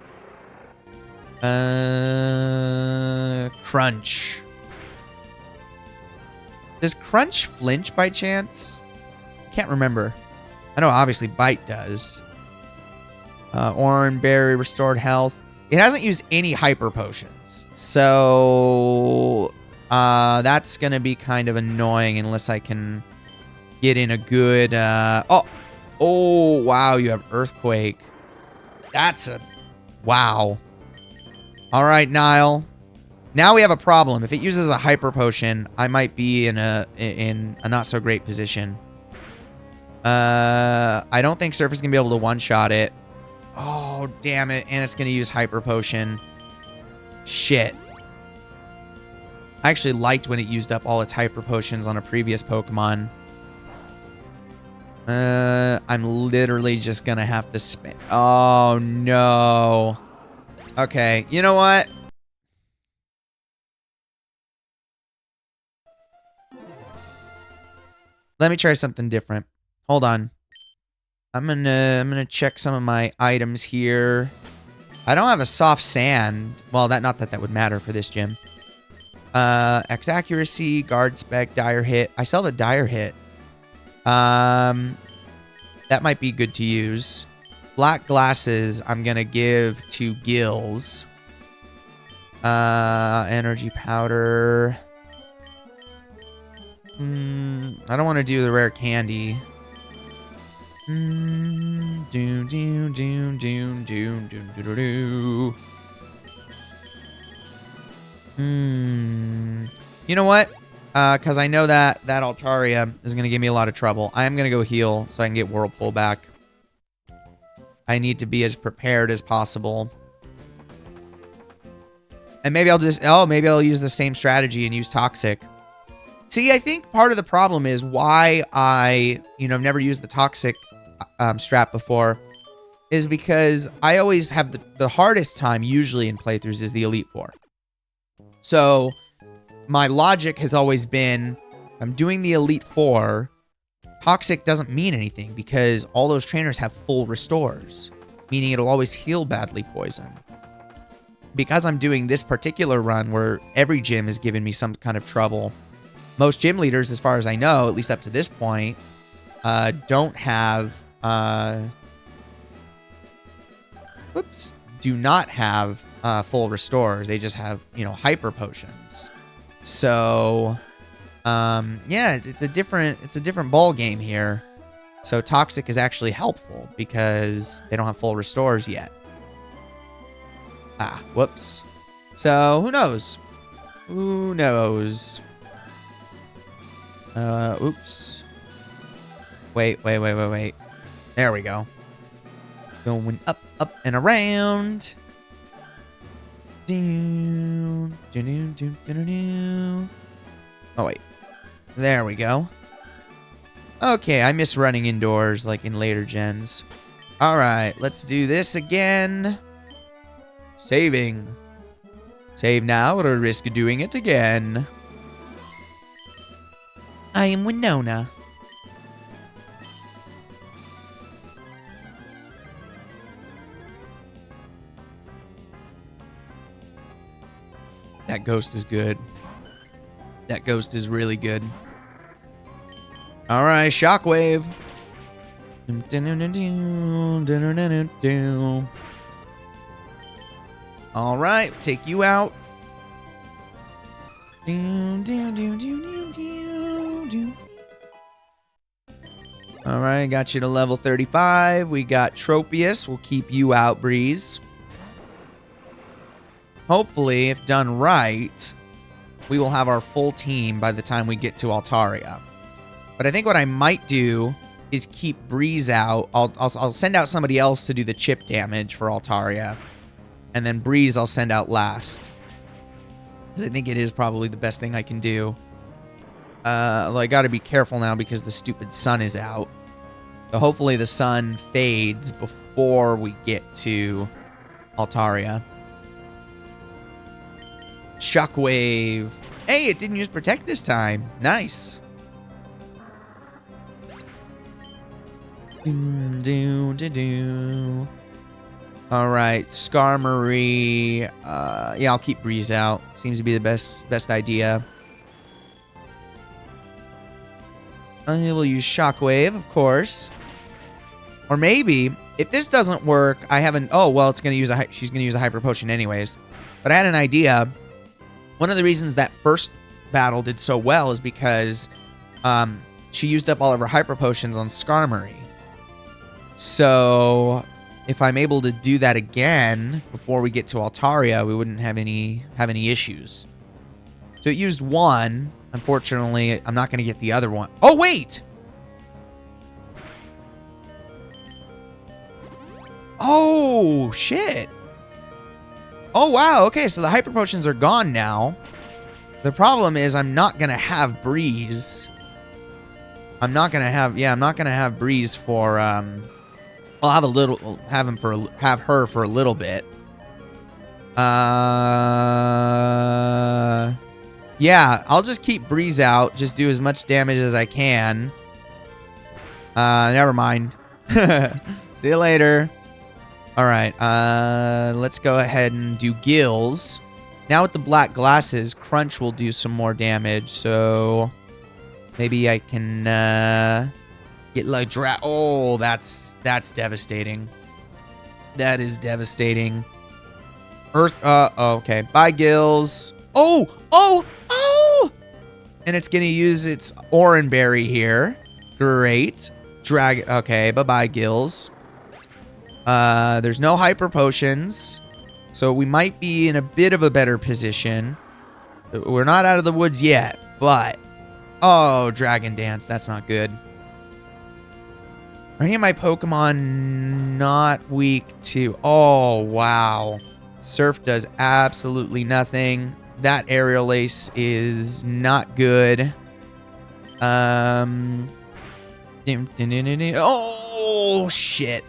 Crunch. Does Crunch flinch by chance? Can't remember. I know obviously Bite does. Oran Berry, restored health. It hasn't used any Hyper Potions. So that's going to be kind of annoying unless I can get in a good... Oh, wow, you have Earthquake. That's a... Wow. All right, Nile. Now we have a problem. If it uses a Hyper Potion, I might be in a not so great position. I don't think Surf is going to be able to one-shot it. Oh, damn it. And it's going to use Hyper Potion. Shit. I actually liked when it used up all its Hyper Potions on a previous Pokemon. I'm literally just going to have to spin. Oh, no. Okay, you know what? Let me try something different. Hold on. I'm gonna check some of my items here. I don't have a soft sand. Well, not that that would matter for this gym. X accuracy, guard spec, dire hit. I still have a dire hit. That might be good to use. Black glasses, I'm gonna give to Gills. Energy powder. I don't want to do the rare candy. You know what? Because I know that Altaria is going to give me a lot of trouble. I am going to go heal so I can get Whirlpool back. I need to be as prepared as possible. And maybe I'll just... Oh, maybe I'll use the same strategy and use Toxic. See, I think part of the problem is why I, I've never used the Toxic strat before is because I always have the hardest time usually in playthroughs is the Elite Four. So my logic has always been, I'm doing the Elite Four, Toxic doesn't mean anything because all those trainers have full restores, meaning it'll always heal badly poison. Because I'm doing this particular run where every gym is giving me some kind of trouble, most gym leaders, as far as I know, at least up to this point, don't have... do not have full restores. They just have, hyper potions. So, yeah, it's a different ball game here. So Toxic is actually helpful because they don't have full restores yet. Ah, whoops. So who knows? Who knows? Oops. Wait. There we go. Going up, and around. Oh, wait. There we go. Okay, I miss running indoors like in later gens. Alright, let's do this again. Saving. Save now or risk doing it again. I am Winona. That ghost is good. That ghost is really good. Alright, Shockwave. Alright, take you out. Alright, got you to level 35. We got Tropius. We'll keep you out, Breeze. Hopefully, if done right, we will have our full team by the time we get to Altaria. But I think what I might do is keep Breeze out. I'll send out somebody else to do the chip damage for Altaria. And then Breeze I'll send out last. Because I think it is probably the best thing I can do. Although I got to be careful now because the stupid sun is out. So hopefully the sun fades before we get to Altaria. Shockwave. Hey, it didn't use Protect this time. Nice. Alright, Skarmory. Yeah, I'll keep Breeze out. Seems to be the best idea. We'll use Shockwave, of course. Or maybe, if this doesn't work, I haven't... Oh, well, it's gonna use she's going to use a Hyper Potion anyways. But I had an idea. One of the reasons that first battle did so well is because she used up all of her Hyper Potions on Skarmory. So, if I'm able to do that again before we get to Altaria, we wouldn't have any issues. So it used one. Unfortunately, I'm not going to get the other one. Oh, wait! Oh, shit. Oh, wow. Okay, so the Hyper Potions are gone now. The problem is I'm not going to have Breeze. I'm not going to have Breeze for, I'll have her for a little bit. Yeah, I'll just keep Breeze out. Just do as much damage as I can. Never mind. See you later. Alright, let's go ahead and do Gills. Now with the black glasses, Crunch will do some more damage, so... Maybe I can, get like oh, that's devastating. That is devastating. Earth, okay. Bye, Gills. Oh! And it's going to use its Oran Berry here. Great. Drag, okay, bye-bye, Gills. There's no Hyper Potions, so we might be in a bit of a better position. We're not out of the woods yet, but... Oh, Dragon Dance, that's not good. Are any of my Pokemon not weak to... Oh, wow. Surf does absolutely nothing. That Aerial Ace is not good. Oh, shit.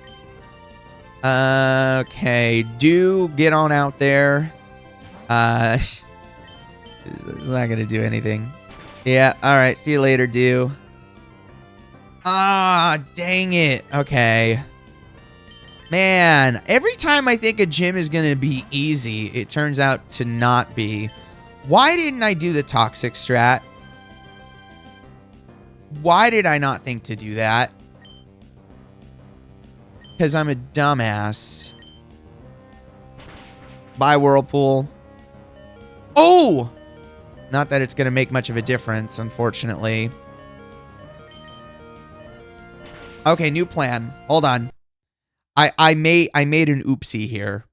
Okay, do get on out there. It's not going to do anything. Yeah, alright, see you later, Dew. Ah, dang it. Okay. Man, every time I think a gym is going to be easy, it turns out to not be. Why didn't I do the Toxic strat? Why did I not think to do that? Because I'm a dumbass. Bye, Whirlpool. Oh! Not that it's going to make much of a difference, unfortunately. Okay, new plan. Hold on. I made an oopsie here.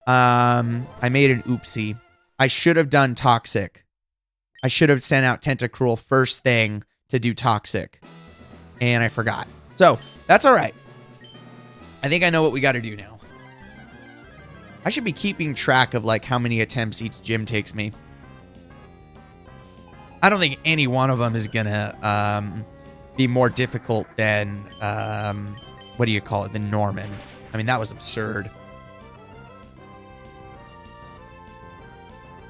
I made an oopsie. I should have done Toxic. I should have sent out Tentacruel first thing to do Toxic. And I forgot. So, that's alright. I think I know what we got to do now. I should be keeping track of, like, how many attempts each gym takes me. I don't think any one of them is gonna be more difficult than, what do you call it, than Norman. I mean, that was absurd.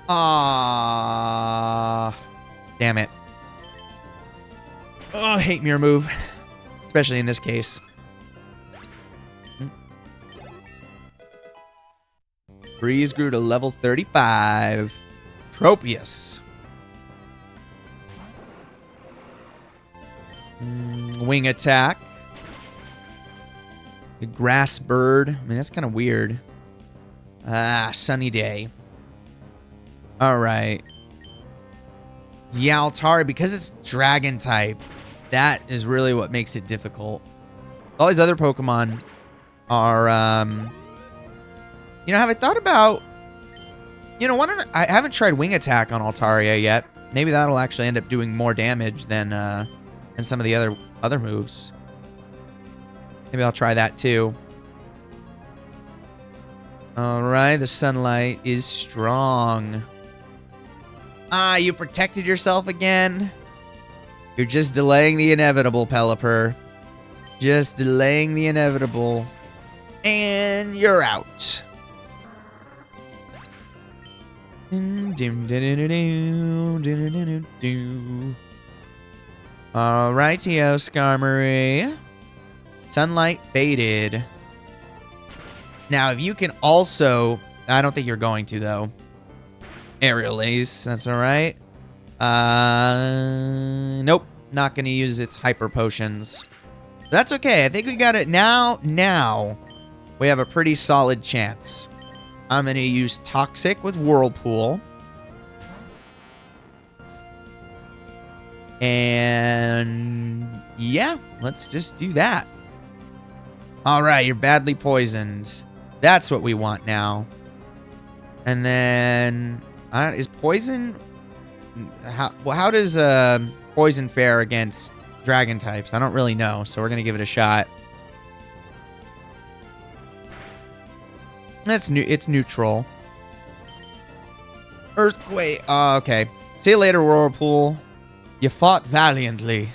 Ah, damn it. Oh, I hate mirror move. Especially in this case. Breeze grew to level 35. Tropius. Wing attack. The grass bird. I mean, that's kind of weird. Ah, sunny day. Alright. Yeah, Altaria, because it's dragon type, that is really what makes it difficult. All these other Pokemon are, you know, have I thought about, you know, I haven't tried Wing Attack on Altaria yet. Maybe that'll actually end up doing more damage than some of the other moves. Maybe I'll try that too. All right, the sunlight is strong. Ah, you protected yourself again? You're just delaying the inevitable, Pelipper. Just delaying the inevitable. And you're out. Alrighty-o, Skarmory. Sunlight faded. Now, if you can also... I don't think you're going to, though. Aerial Ace, that's alright. Nope. Not going to use its Hyper Potions. That's okay. I think we got it now. Now, we have a pretty solid chance. I'm going to use Toxic with Whirlpool. And yeah, let's just do that. All right, you're badly poisoned. That's what we want now. And then, is poison... How does poison fare against dragon types? I don't really know, so we're going to give it a shot. It's neutral. Earthquake. Oh, okay. See you later, Whirlpool. You fought valiantly.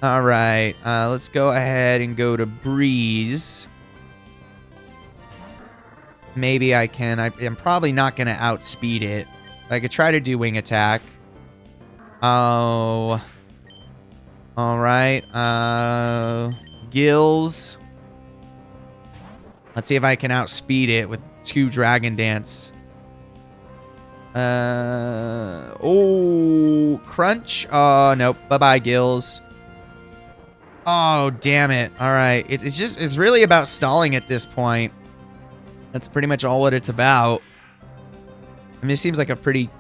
All right. Let's go ahead and go to Breeze. Maybe I can. I'm probably not going to outspeed it. I could try to do Wing Attack. Oh. All right. Gills. Let's see if I can outspeed it with 2 Dragon Dance. Oh, Crunch. Oh, nope. Bye-bye, Gills. Oh, damn it. All right. It's really about stalling at this point. That's pretty much all what it's about. I mean, it seems like a pretty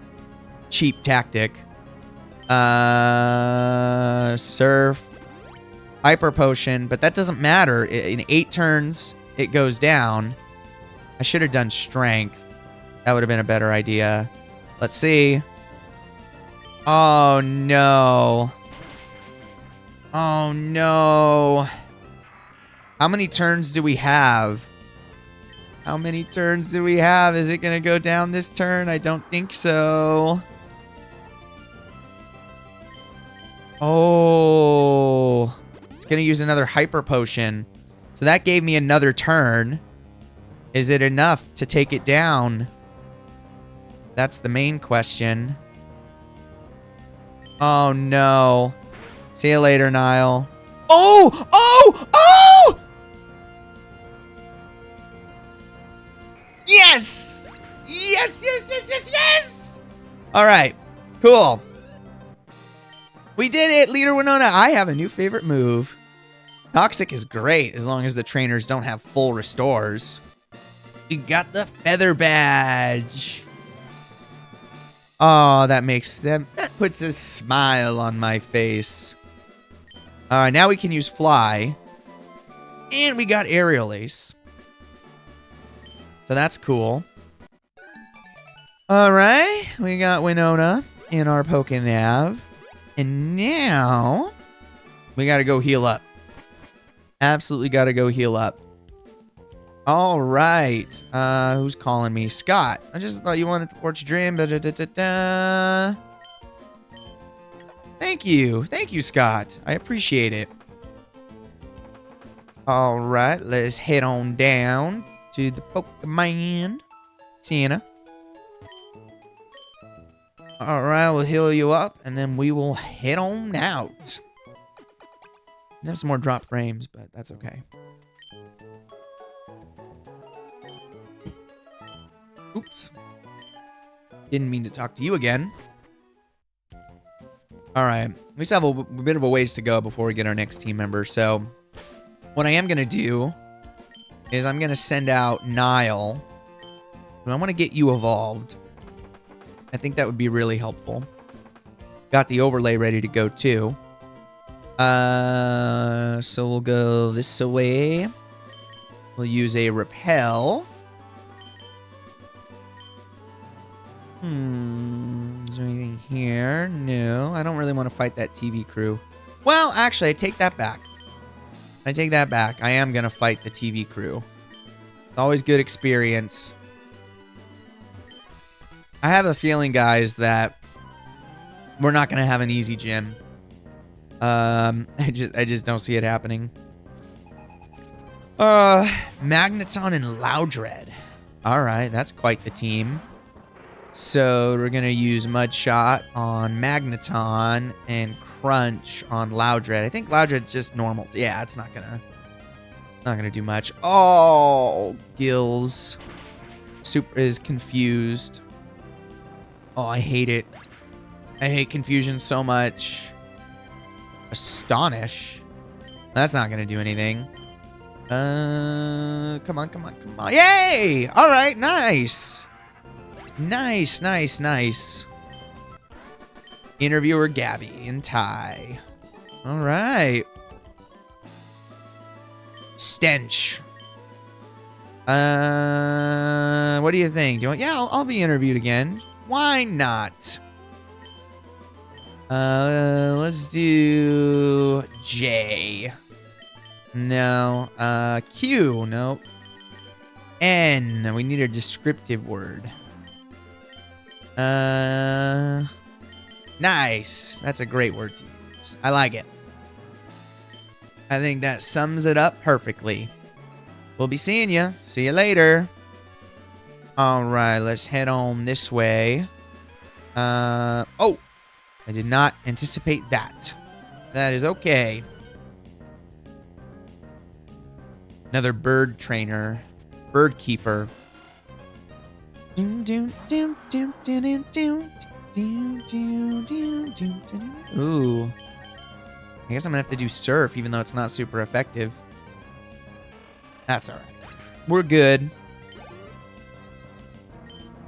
cheap tactic. Surf. Hyper Potion, but that doesn't matter. In 8 turns... it goes down. I should have done Strength. That would have been a better idea. Let's see. Oh, no. Oh, no. How many turns do we have? How many turns do we have? Is it going to go down this turn? I don't think so. Oh. It's going to use another Hyper Potion. So that gave me another turn. Is it enough to take it down? That's the main question. Oh, no. See you later, Nile. Oh! Oh! Oh! Yes! Yes, yes, yes, yes, yes! All right. Cool. We did it, Leader Winona. I have a new favorite move. Toxic is great as long as the trainers don't have full restores. We got the Feather Badge. Oh, that puts a smile on my face. All right, now we can use Fly. And we got Aerial Ace. So that's cool. All right, we got Winona in our Pokénav. And now we got to go heal up. Absolutely got to go heal up. All right. Who's calling me? Scott. I just thought you wanted to Porch Dream. Thank you. Thank you, Scott. I appreciate it. All right. Let's head on down to the Pokemon Center. All right. We'll heal you up, and then we will head on out. Have some more drop frames, but that's okay. Oops. Didn't mean to talk to you again. All right. We still have a bit of a ways to go before we get our next team member. So what I am going to do is I'm going to send out Nile. And I want to get you evolved. I think that would be really helpful. Got the overlay ready to go too. So we'll go this way. We'll use a Repel. Is there anything here? No, I don't really want to fight that TV crew. Well, actually, I take that back. I take that back. I am going to fight the TV crew. Always good experience. I have a feeling, guys, that we're not going to have an easy gym. I just don't see it happening. Magneton and Loudred. All right, that's quite the team. So we're going to use Mudshot on Magneton and Crunch on Loudred. I think Loudred's just normal. Yeah, it's not gonna do much. Oh, Gills Super is confused. Oh, I hate it. I hate confusion so much. Astonish. That's not gonna do anything. Come on, come on, come on. Yay! All right, nice. Nice, nice, nice. Interviewer Gabby and Ty. All right. Stench. What do you think? Do you want? Yeah, I'll be interviewed again. Why not? Let's do J. No. Q. No. N. We need a descriptive word. Nice. That's a great word to use. I like it. I think that sums it up perfectly. We'll be seeing you. See you later. All right, let's head on this way. Oh, I did not anticipate that. That is okay. Another bird trainer. Bird keeper. Ooh. I guess I'm gonna have to do surf, even though it's not super effective. That's alright. We're good.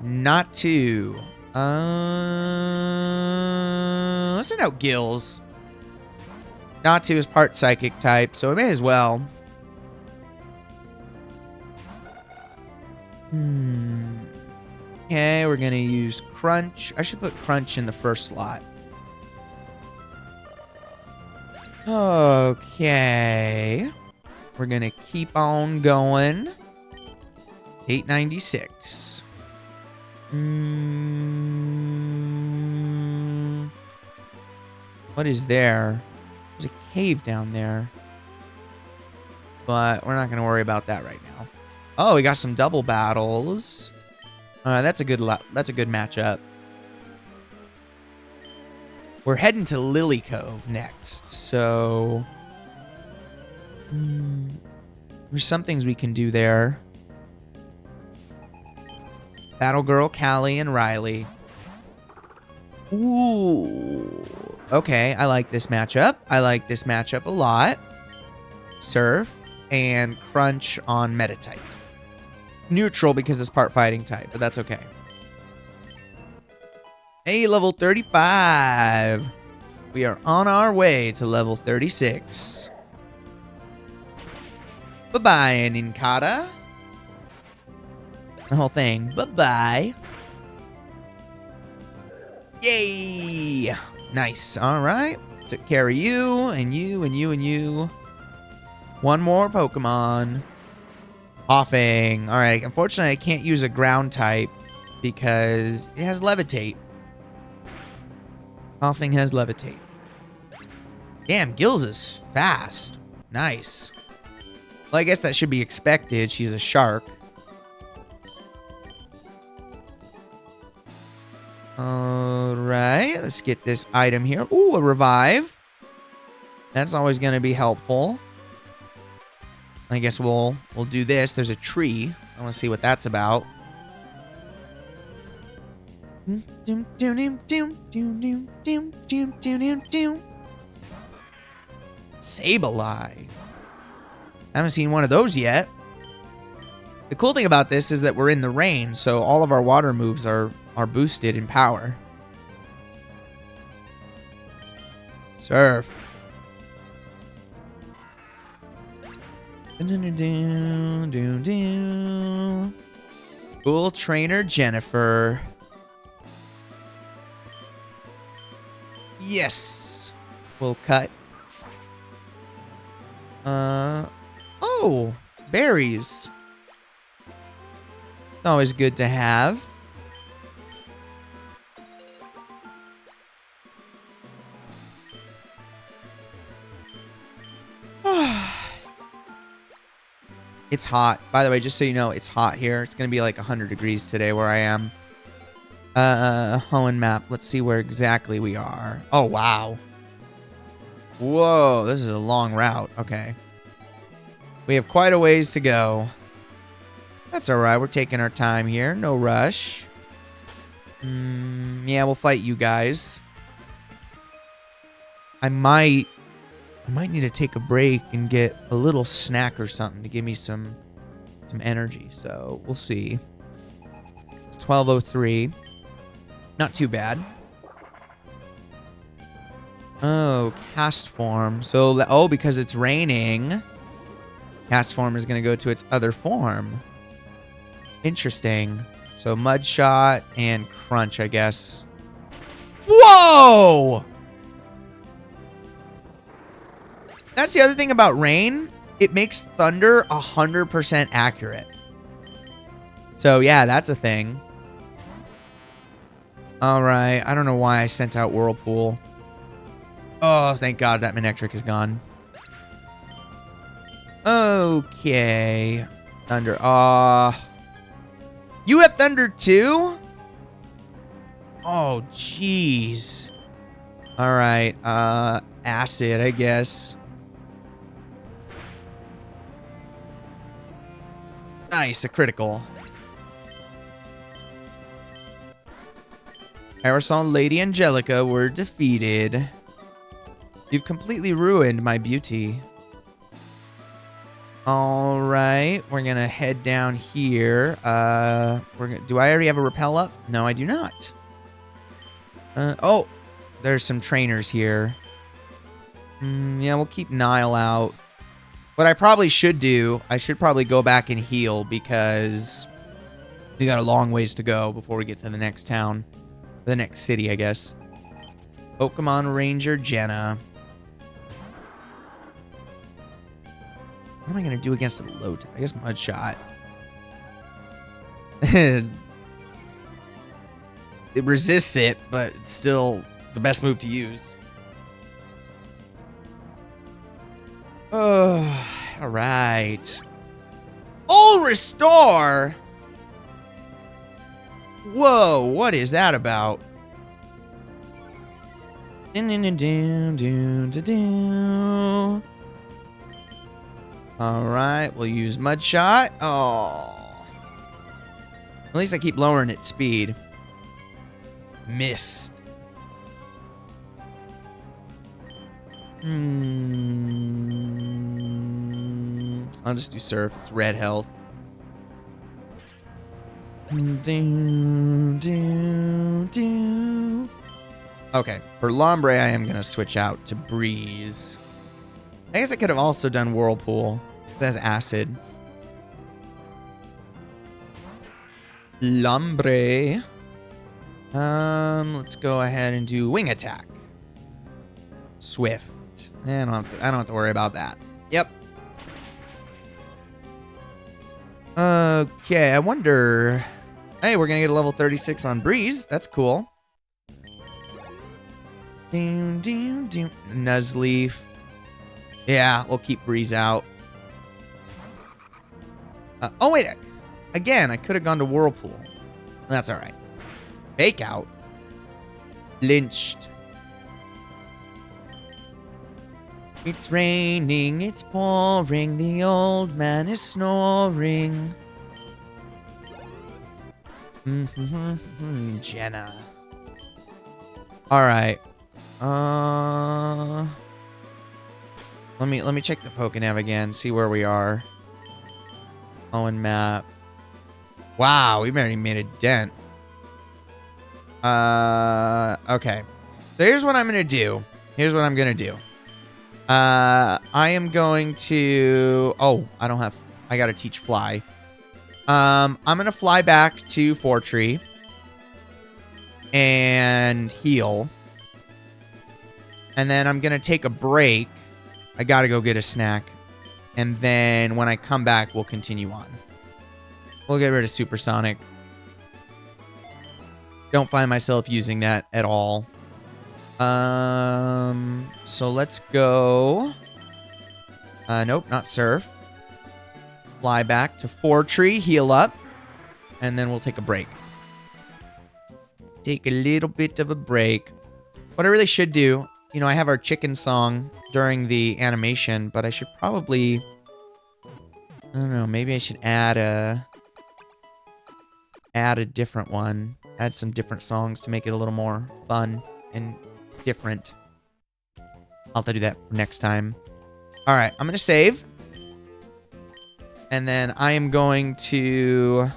Not to. Let's send out Gills. Not to is part psychic type, so it may as well. Okay, we're gonna use Crunch. I should put Crunch in the first slot. Okay. We're gonna keep on going. 896. What is there? There's a cave down there. But we're not gonna worry about that right now. Oh, we got some double battles. That's a good matchup. We're heading to Lily Cove next, so there's some things we can do there. Battle Girl, Callie, and Riley. Ooh. Okay, I like this matchup. I like this matchup a lot. Surf and Crunch on Meditite. Neutral because it's part fighting type, but that's okay. Hey, level 35. We are on our way to level 36. Bye-bye, Ninkata. The whole thing. Bye-bye. Yay! Nice. All right. Took care of you, and you, and you, and you. One more Pokemon. Offing. All right. Unfortunately, I can't use a ground type because it has Levitate. Offing has Levitate. Damn, Gills is fast. Nice. Well, I guess that should be expected. She's a shark. All right. Let's get this item here. Ooh, a revive. That's always going to be helpful. I guess we'll do this. There's a tree. I want to see what that's about. Sableye. I haven't seen one of those yet. The cool thing about this is that we're in the rain, so all of our water moves are boosted in power. Surf. Cool trainer Jennifer. Yes. We'll cut. Oh, berries. always good to have. It's hot. By the way, just so you know, it's hot here. It's going to be like 100 degrees today where I am. Hoenn map. Let's see where exactly we are. Oh, wow. Whoa, this is a long route. Okay. We have quite a ways to go. That's all right. We're taking our time here. No rush. Yeah, we'll fight you guys. I might need to take a break and get a little snack or something to give me some energy. So we'll see. It's 12:03. Not too bad. Oh, cast form. So, because it's raining, cast form is going to go to its other form. Interesting. So, mud shot and crunch, I guess. Whoa! That's the other thing about rain. It makes thunder 100% accurate. So, yeah, that's a thing. All right. I don't know why I sent out Whirlpool. Oh, thank God that Manectric is gone. Okay. Thunder. You have Thunder too? Oh, jeez. All right. Acid, I guess. Nice, a critical. Aerosol and Lady Angelica were defeated. You've completely ruined my beauty. All right, we're gonna head down here. Do I already have a rappel up? No, I do not. Oh, there's some trainers here. Yeah, we'll keep Nile out. What I probably should do, I should probably go back and heal because we got a long ways to go before we get to the next town. The next city, I guess. Pokemon Ranger Jenna. What am I going to do against the low type? I guess Mud Shot. It resists it, but it's still the best move to use. Oh, all right. All restore. Whoa, what is that about? All right, we'll use Mud Shot. Oh. At least I keep lowering its speed. Missed. I'll just do Surf. It's red health. Okay, for Lombre, I am going to switch out to Breeze. I guess I could have also done Whirlpool. That's Acid. Lombre. Let's go ahead and do Wing Attack. Swift. I don't have to worry about that. Yep. Okay, I wonder... Hey, we're going to get a level 36 on Breeze. That's cool. Nuzleaf. Yeah, we'll keep Breeze out. Oh, wait. Again, I could have gone to Whirlpool. That's all right. Fake out. Lynched. It's raining, it's pouring, the old man is snoring. Jenna. Alright. Let me check the Pokénav again, see where we are. Hoenn map. Wow, we already made a dent. Okay. So here's what I'm gonna do. I am going to... Oh, I gotta teach Fly. I'm gonna fly back to Fortree. And heal. And then I'm gonna take a break. I gotta go get a snack. And then when I come back, we'll continue on. We'll get rid of Supersonic. Don't find myself using that at all. So let's go. Nope, not Surf. Fly back to Fortree, heal up, and then we'll take a break. Take a little bit of a break. What I really should do, you know, I have our chicken song during the animation, but I should probably, I don't know, maybe I should add a different one. Add some different songs to make it a little more fun and different. I'll have to do that for next time. All right, I'm going to save. And then I am going to...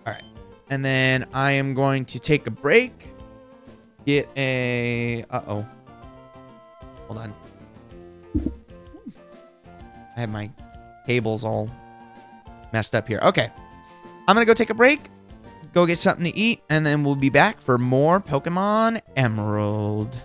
All right. And then I am going to take a break. Get a... Uh-oh. Hold on. I have my cables all messed up here. Okay. I'm going to go take a break. Go get something to eat. And then we'll be back for more Pokemon Emerald.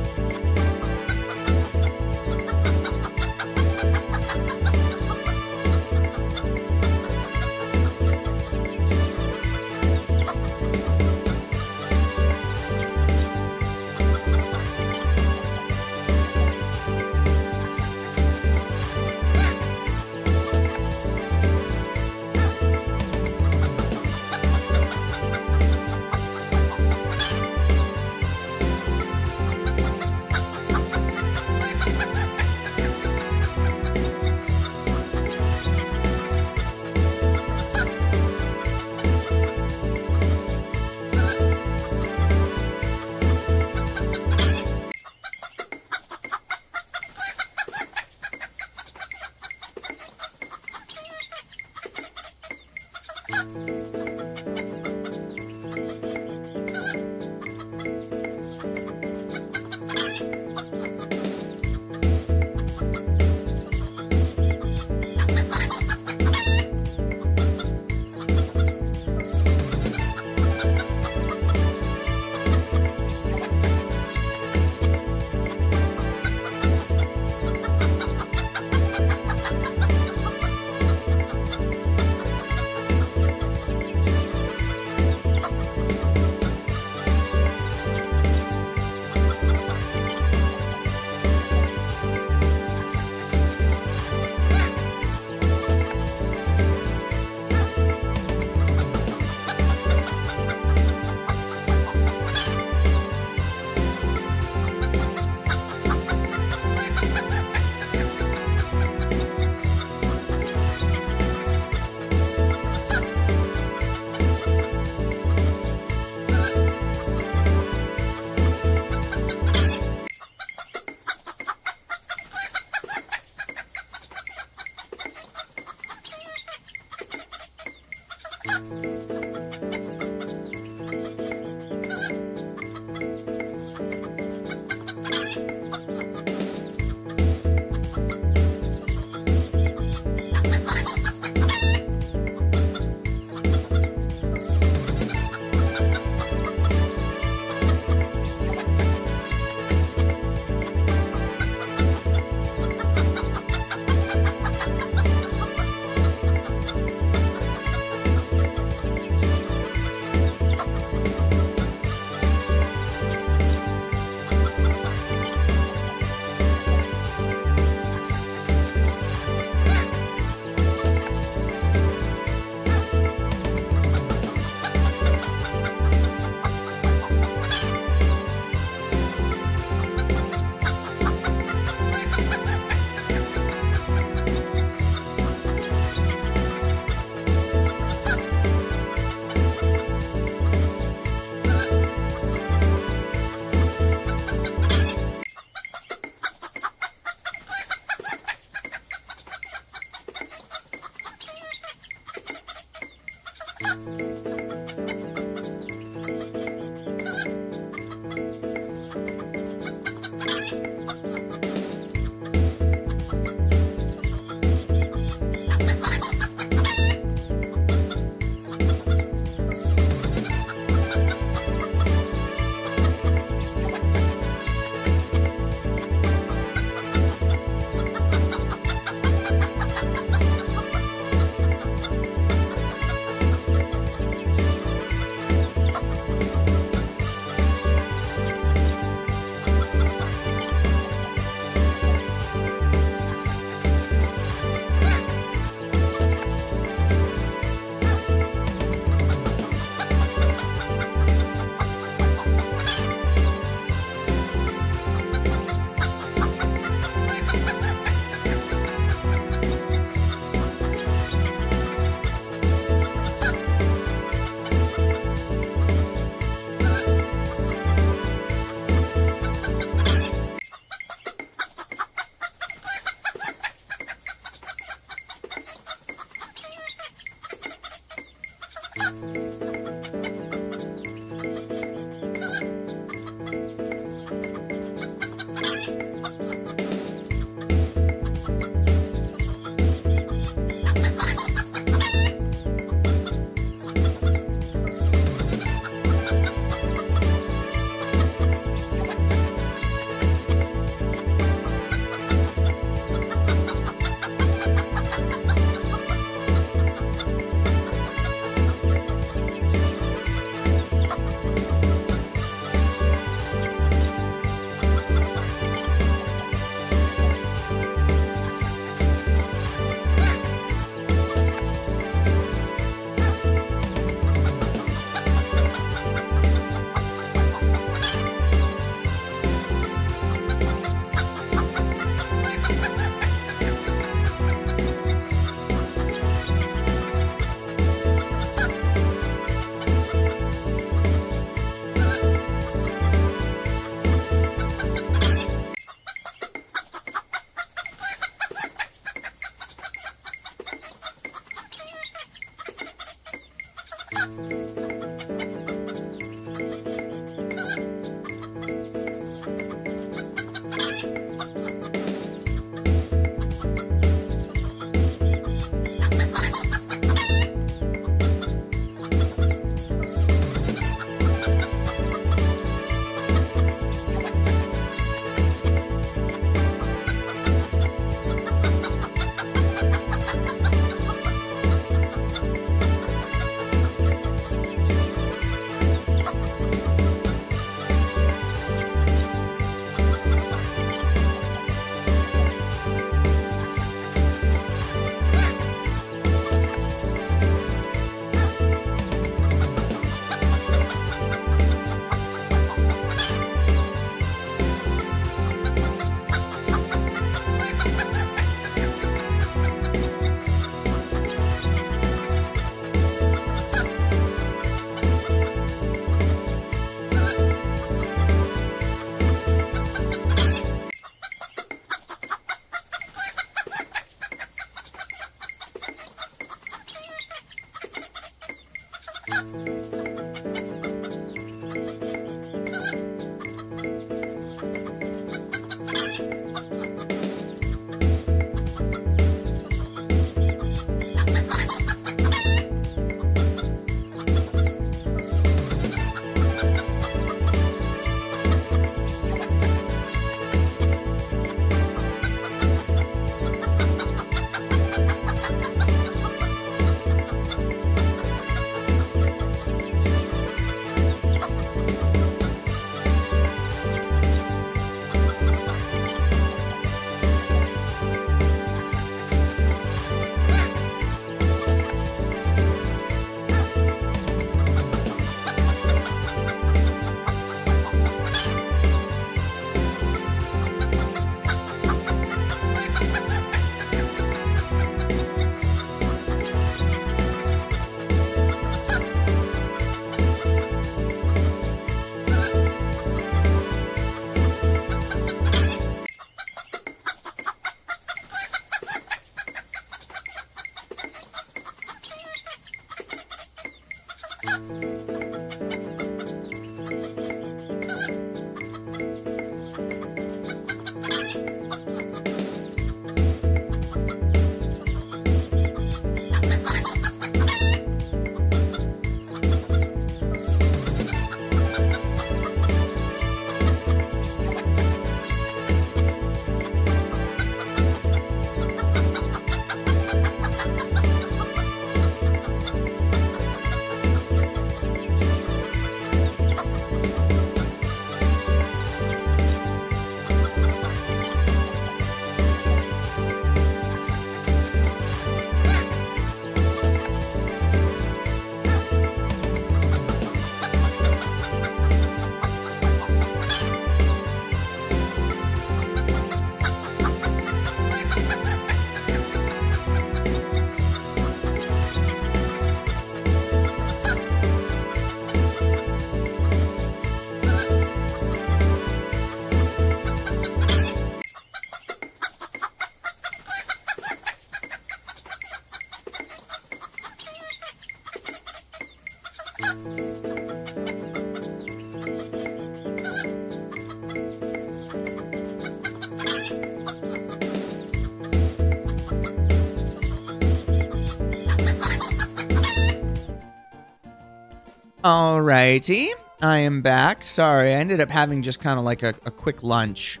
Alrighty, I am back. Sorry, I ended up having just kind of like a quick lunch.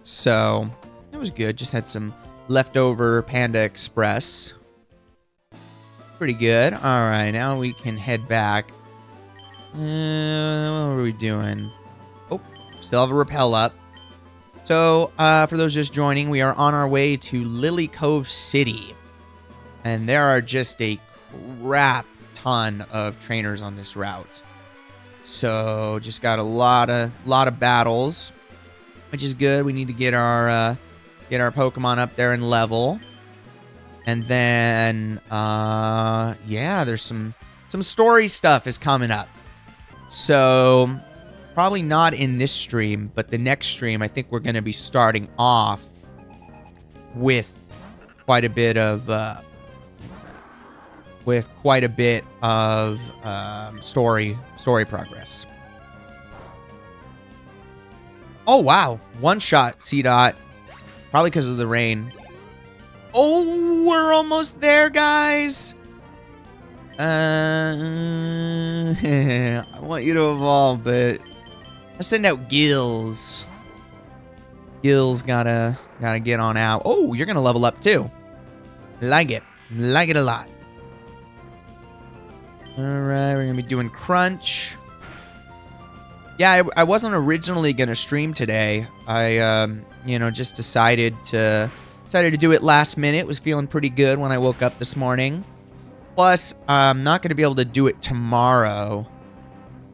So it was good. Just had some leftover Panda Express. Pretty good. All right, now we can head back. What are we doing? Oh, still have a rappel up. So, for those just joining, we are on our way to Lily Cove City. And there are just a crap ton of trainers on this route. So, just got a lot of battles, which is good. We need to get our Pokemon up there in level. And then, yeah, there's some story stuff is coming up. So, probably not in this stream, but the next stream, I think we're going to be starting off with quite a bit of, story progress. Oh, wow. One shot, C-Dot. Probably because of the rain. Oh, we're almost there, guys. I want you to evolve, but let's send out Gills. Gills gotta get on out. Oh, you're gonna level up too. Like it a lot. All right, we're gonna be doing Crunch. Yeah, I wasn't originally gonna stream today. I just decided to do it last minute. Was feeling pretty good when I woke up this morning. Plus, I'm not going to be able to do it tomorrow.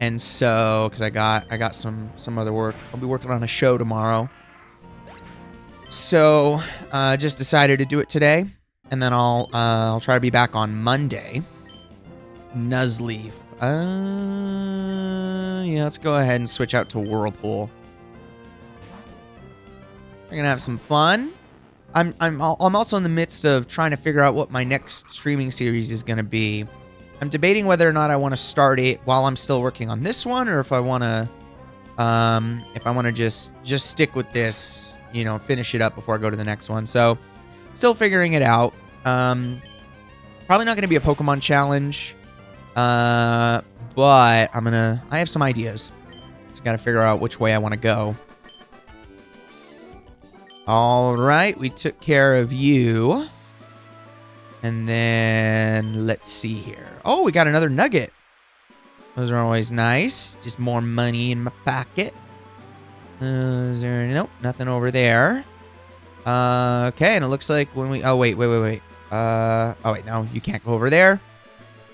And so, because I got some other work. I'll be working on a show tomorrow. So, just decided to do it today. And then I'll try to be back on Monday. Nuzleaf. Yeah, let's go ahead and switch out to Whirlpool. We're going to have some fun. I'm also in the midst of trying to figure out what my next streaming series is going to be. I'm debating whether or not I want to start it while I'm still working on this one, or if I want to just stick with this, you know, finish it up before I go to the next one. So, still figuring it out. Probably not going to be a Pokemon challenge, but I have some ideas. Just got to figure out which way I want to go. All right, we took care of you. And then, let's see here. Oh, we got another nugget. Those are always nice. Just more money in my pocket. Is there... Nope, nothing over there. Okay, and it looks like when we... Oh, wait. Oh, wait, no, you can't go over there.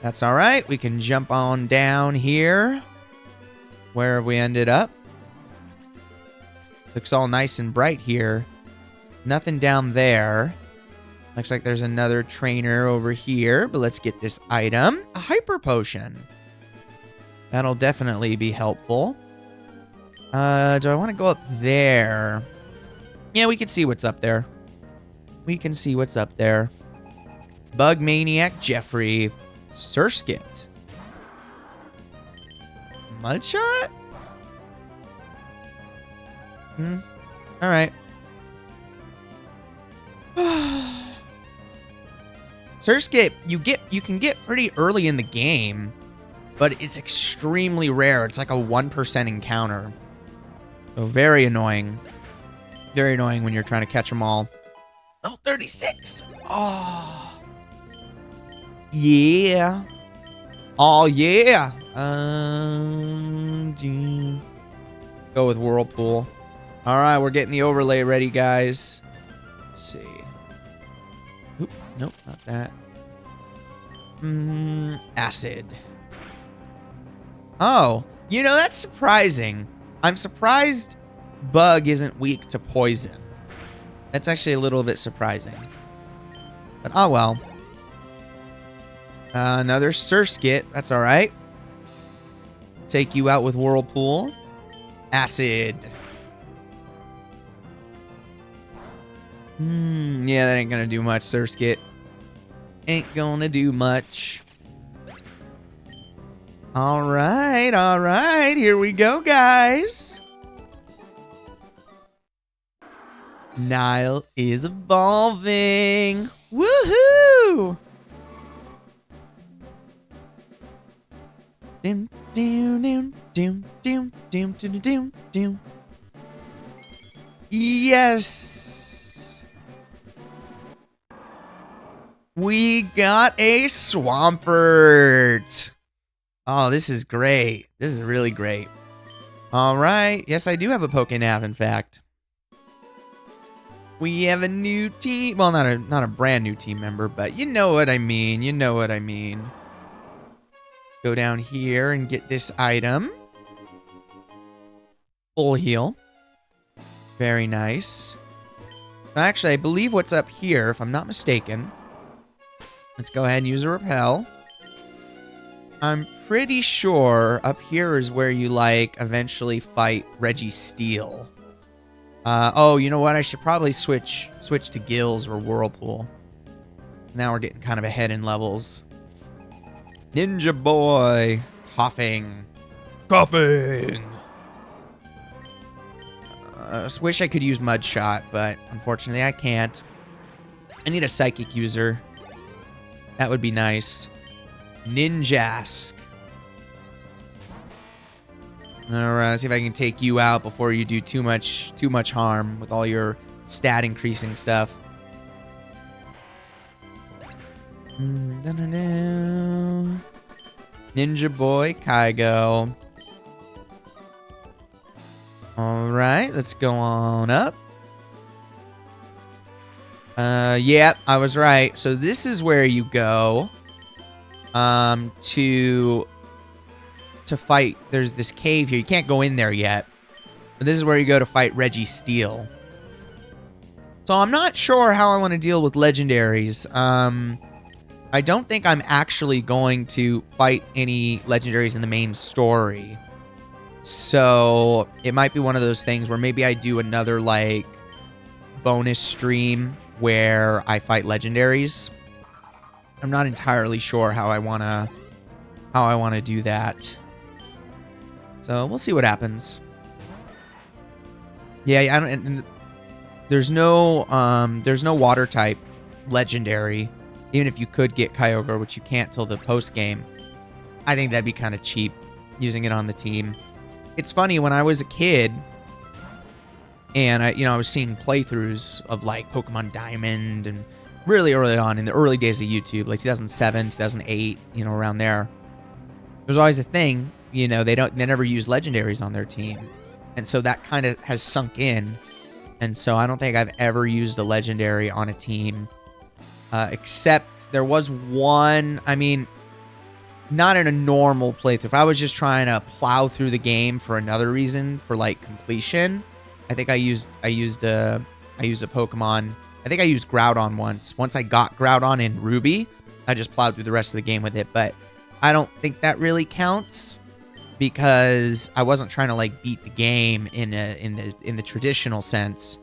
That's all right. We can jump on down here. Where have we ended up? Looks all nice and bright here. Nothing down there. Looks like there's another trainer over here, but let's get this item. A hyper potion. That'll definitely be helpful. Do I want to go up there? Yeah, we can see what's up there. We can see what's up there. Bug Maniac Jeffrey. Surskit. Mudshot? All right. Surskit, you can get pretty early in the game, but it's extremely rare. It's like a 1% encounter. So very annoying. Very annoying when you're trying to catch them all. Level 36. Oh. Yeah. Oh, yeah. Go with Whirlpool. All right, we're getting the overlay ready, guys. Let's see. Oop, nope, not that. Acid. Oh, you know, that's surprising. I'm surprised Bug isn't weak to poison. That's actually a little bit surprising. But oh well. Another Surskit. That's all right. Take you out with Whirlpool. Acid. Yeah, that ain't gonna do much, Surskit. Ain't gonna do much. All right. Here we go, guys. Nile is evolving. Woohoo! Doom, doom, doom, doom, doom, doom, doom, doom, doom. Yes! We got a Swampert. Oh, this is great. This is really great. All right. Yes, I do have a Pokénav, in fact. We have a new team. Well, not a brand new team member, but you know what I mean. You know what I mean. Go down here and get this item. Full heal. Very nice. Actually, I believe what's up here, if I'm not mistaken. Let's go ahead and use a repel. I'm pretty sure up here is where you, like, eventually fight Registeel. Oh, you know what? I should probably switch to Gills or Whirlpool. Now we're getting kind of ahead in levels. Ninja Boy. Coughing. Wish I could use Mudshot, but unfortunately I can't. I need a Psychic user. That would be nice. Ninjask. Alright, let's see if I can take you out before you do too much harm with all your stat increasing stuff. Ninja Boy, Kygo. Alright, let's go on up. Yeah, I was right. So this is where you go to fight. There's this cave here. You can't go in there yet. But this is where you go to fight Registeel. So I'm not sure how I want to deal with legendaries. I don't think I'm actually going to fight any legendaries in the main story. So it might be one of those things where maybe I do another, like, bonus stream where I fight legendaries. I'm not entirely sure how I want to how I want to do that. So we'll see what happens. Yeah, I don't. And there's no water type legendary. Even if you could get Kyogre, which you can't till the post game, I think that'd be kind of cheap using it on the team. It's funny, when I was a kid and I was seeing playthroughs of like Pokemon Diamond and really early on in the early days of YouTube, like 2007, 2008, around there. There's always a thing, they never use legendaries on their team. And so that kind of has sunk in. And so I don't think I've ever used a legendary on a team. Except there was one, not in a normal playthrough. If I was just trying to plow through the game for another reason, for like completion, I think I used a Pokemon. I think I used Groudon once. Once I got Groudon in Ruby, I just plowed through the rest of the game with it. But I don't think that really counts because I wasn't trying to like beat the game in the traditional sense.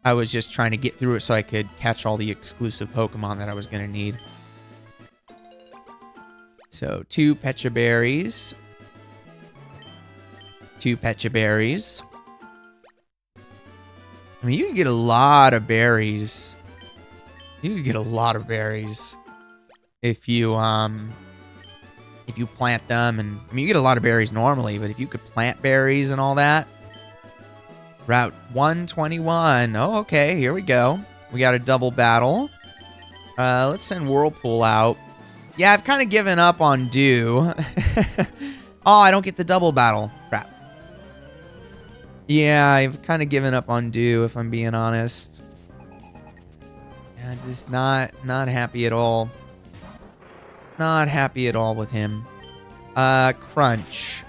I was just trying to get through it so I could catch all the exclusive Pokemon that I was going to need. So, 2 Pecha Berries. 2 Pecha Berries. You can get a lot of berries. You can get a lot of berries if you plant them. And you get a lot of berries normally, but if you could plant berries and all that. Route 121. Oh, okay. Here we go. We got a double battle. Let's send Whirlpool out. Yeah, I've kind of given up on Dew. Oh, I don't get the double battle. Crap. Yeah, I've kind of given up on Dew, if I'm being honest. Yeah, just not happy at all. Not happy at all with him. Crunch.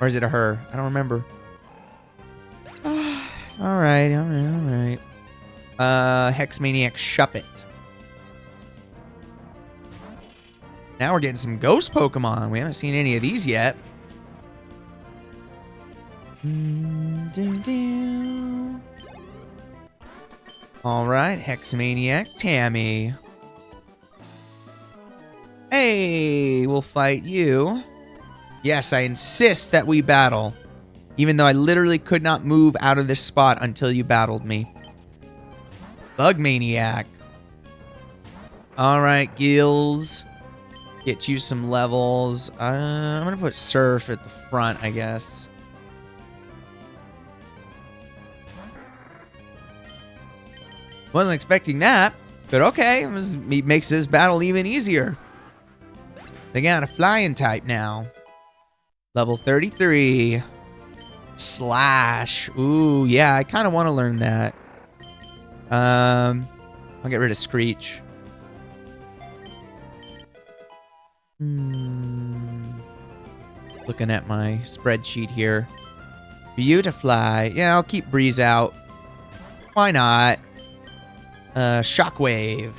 Or is it a her? I don't remember. All right. Hexmaniac Shuppet. Now we're getting some ghost Pokemon. We haven't seen any of these yet. All right, Hexmaniac Tammy. Hey, we'll fight you. Yes, I insist that we battle. Even though I literally could not move out of this spot until you battled me. Bug Maniac. Alright, Gills. Get you some levels. I'm going to put Surf at the front, I guess. Wasn't expecting that, but okay. It makes this battle even easier. They got a flying type now. Level 33. Slash. Ooh, yeah, I kind of want to learn that. I'll get rid of Screech. Looking at my spreadsheet here. Beautifly. Yeah, I'll keep Breeze out. Why not? Shockwave.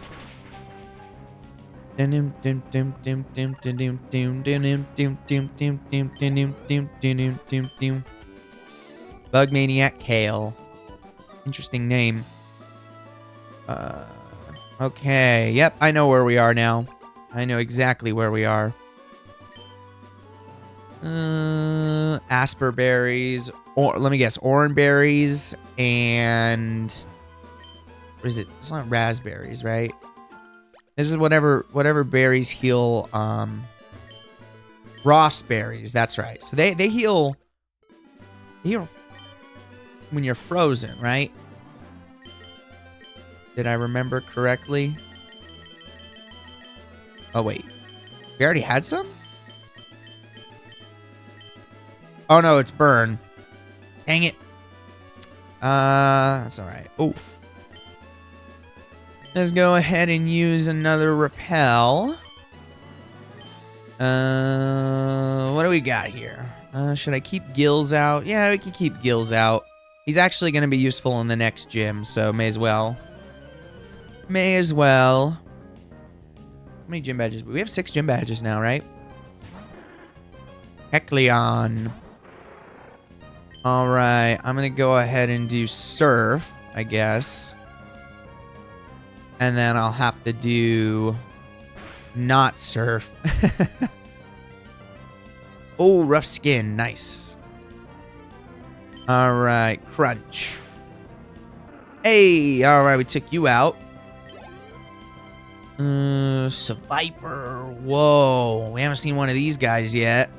Bug Maniac Kale. Interesting name. Okay. Yep, I know where we are now. I know exactly where we are. Asper berries. Or let me guess, orange berries and what is it? It's not raspberries, right? This is whatever berries heal Frost berries, that's right. So they heal when you're frozen, right? Did I remember correctly? Oh wait. We already had some? Oh no, it's burn. Dang it. That's alright. Oh. Let's go ahead and use another repel. What do we got here? Should I keep Gills out? Yeah, we can keep Gills out. He's actually going to be useful in the next gym, so may as well. May as well. How many gym badges? We have 6 gym badges now, right? Hecleon. Alright, I'm going to go ahead and do Surf, I guess. And then I'll have to do not Surf. Oh, rough skin. Nice. All right. Crunch. Hey. All right. We took you out. Viper. Whoa. We haven't seen one of these guys yet.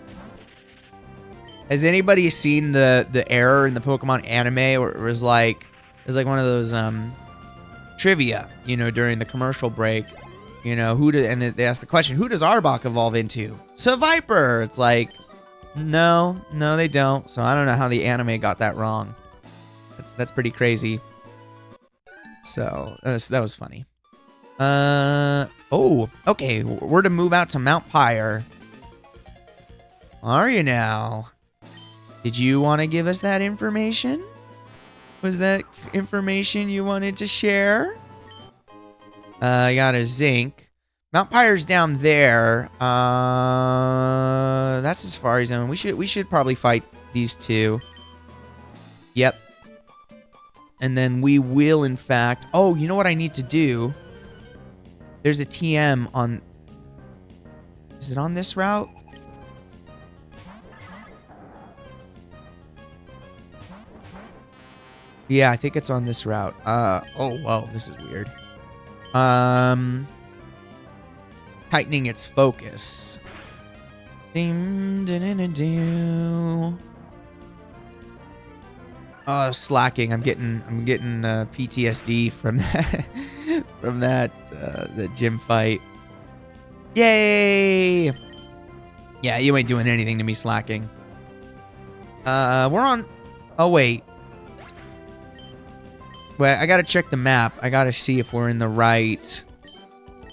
Has anybody seen the error in the Pokemon anime where it was like one of those trivia, during the commercial break, and they asked the question, who does Arbok evolve into? Viper. It's like, no, they don't. So I don't know how the anime got that wrong. That's pretty crazy. So that was funny. Oh, okay. We're to move out to Mount Pyre. Are you now? Did you want to give us that information? Was that information you wanted to share? I got a zinc. Mount Pyre's down there. That's the Safari Zone. We should probably fight these two. Yep. And then we will, in fact... Oh, you know what I need to do? There's a TM on... Is it on this route? Yeah, I think it's on this route. Oh, whoa, this is weird. Tightening its focus. Oh, slacking. I'm getting PTSD from that from that gym fight. Yay! Yeah, you ain't doing anything to me slacking. We're on. Oh wait. Well, I gotta check the map. I gotta see if we're in the right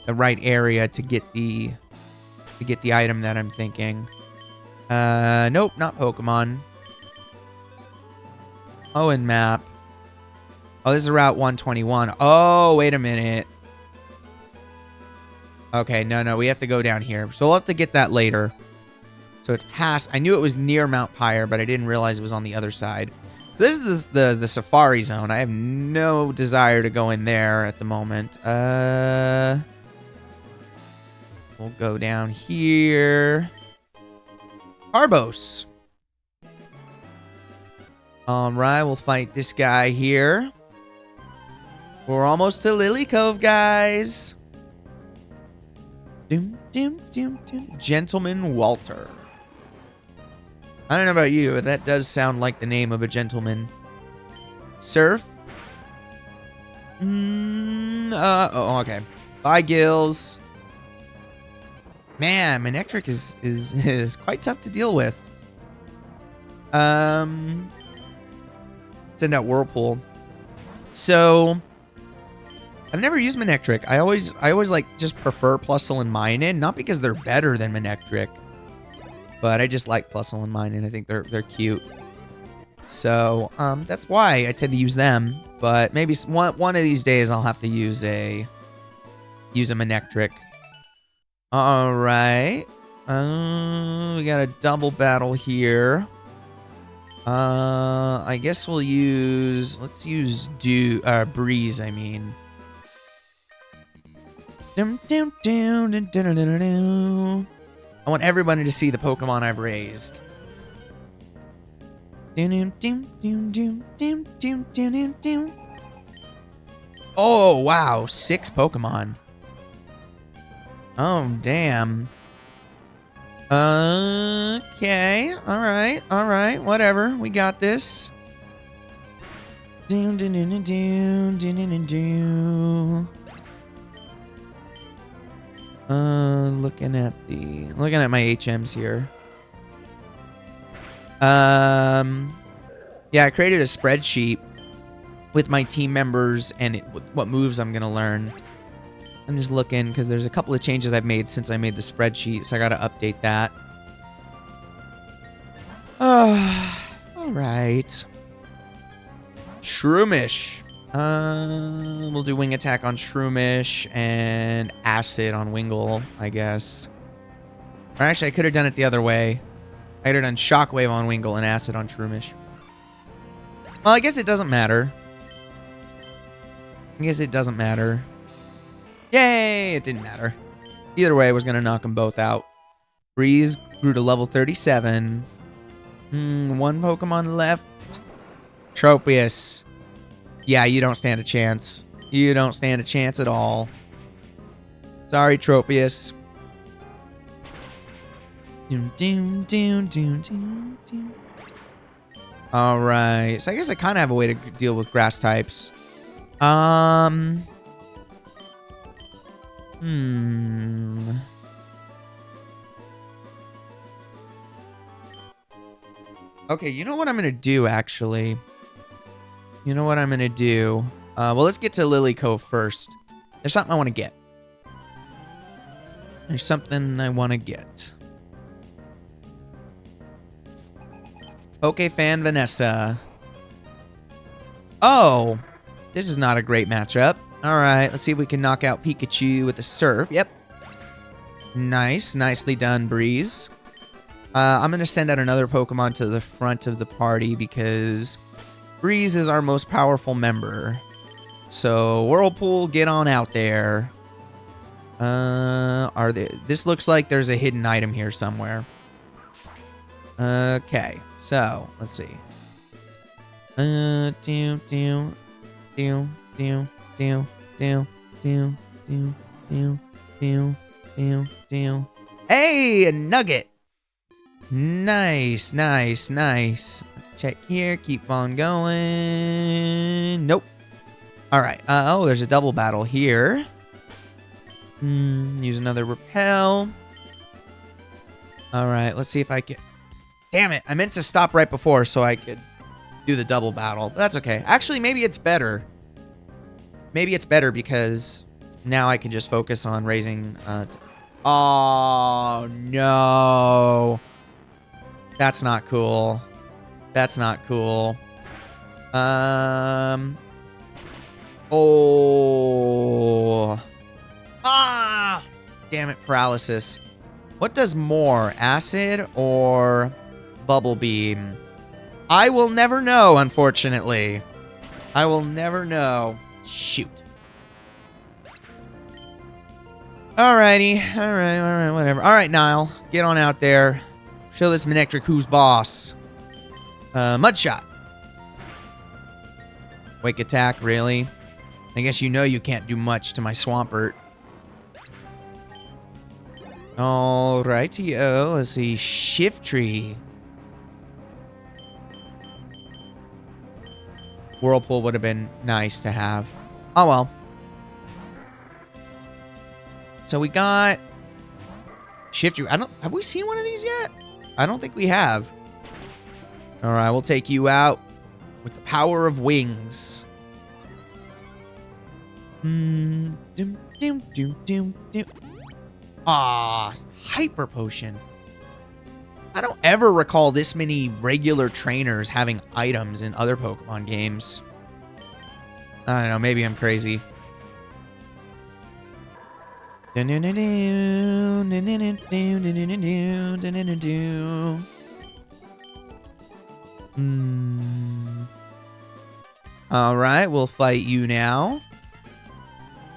area to get the item that I'm thinking. Nope, not Pokemon. Oh, and map. Oh, this is Route 121. Oh, wait a minute. Okay, no, we have to go down here. So we'll have to get that later. So it's past. I knew it was near Mount Pyre, but I didn't realize it was on the other side. So this is the Safari Zone. I have no desire to go in there at the moment. We'll go down here. Arbos. All right, we'll fight this guy here. We're almost to Lily Cove, guys. Gentleman Walter. I don't know about you, but that does sound like the name of a gentleman. Surf. Oh, okay. Bye, Gills. Man, Manectric is quite tough to deal with. Send out Whirlpool. So I've never used Manectric. I always like just prefer Plusle and Minun, not because they're better than Manectric, but I just like Plusle and Minun. I think they're cute. So that's why I tend to use them. But maybe one of these days I'll have to use a Manectric. All right. We got a double battle here. I guess let's use Breeze, I mean. I want everybody to see the Pokemon I've raised. Oh, wow. 6 Pokemon. Oh, damn. Okay. All right. Whatever. We got this. Looking at my HMs here. Yeah, I created a spreadsheet with my team members and what moves I'm gonna learn. I'm just looking because there's a couple of changes I've made since I made the spreadsheet, so I gotta update that. All right. Shroomish. We'll do Wing Attack on Shroomish and Acid on Wingull, I guess. Or actually, I could have done it the other way. I could have done Shockwave on Wingull and Acid on Shroomish. Well, I guess it doesn't matter. Yay! It didn't matter. Either way, I was going to knock them both out. Breeze grew to level 37. One Pokemon left. Tropius. Yeah, you don't stand a chance. You don't stand a chance at all. Sorry, Tropius. All right. So I guess I kind of have a way to deal with grass types. Okay, you know what I'm going to do, actually? You know what I'm going to do? Well, let's get to Lily Cove first. There's something I want to get. There's something I want to get. Pokefan Vanessa. Oh, this is not a great matchup. All right, let's see if we can knock out Pikachu with a Surf. Yep. Nice. Nicely done, Breeze. I'm going to send out another Pokemon to the front of the party because Breeze is our most powerful member. So, Whirlpool, get on out there. This looks like there's a hidden item here somewhere. Okay, so, let's see. Hey, a nugget! Nice, nice, nice. Let's check here. Keep on going. Nope. All right. Oh, there's a double battle here. Use another repel. All right. Let's see if I can. Damn it. I meant to stop right before so I could do the double battle. But that's okay. Actually, maybe it's better. Maybe it's better because now I can just focus on raising. Oh, no. That's not cool. That's not cool. Oh. Ah! Damn it, paralysis. What does more, acid or bubble beam? I will never know, unfortunately. I will never know. Shoot. Alrighty. Alright, whatever. Alright, Niall. Get on out there. Show this Manectric who's boss. Mudshot. Wake attack, really? I guess you know you can't do much to my Swampert. Alrighty-o. Let's see. Shiftry. Whirlpool would have been nice to have. Oh, well. So we got Shiftry. Have we seen one of these yet? I don't think we have. All right, we'll take you out with the power of wings. Ah, Hyper Potion. I don't ever recall this many regular trainers having items in other Pokemon games. I don't know, maybe I'm crazy. All right, we'll fight you now.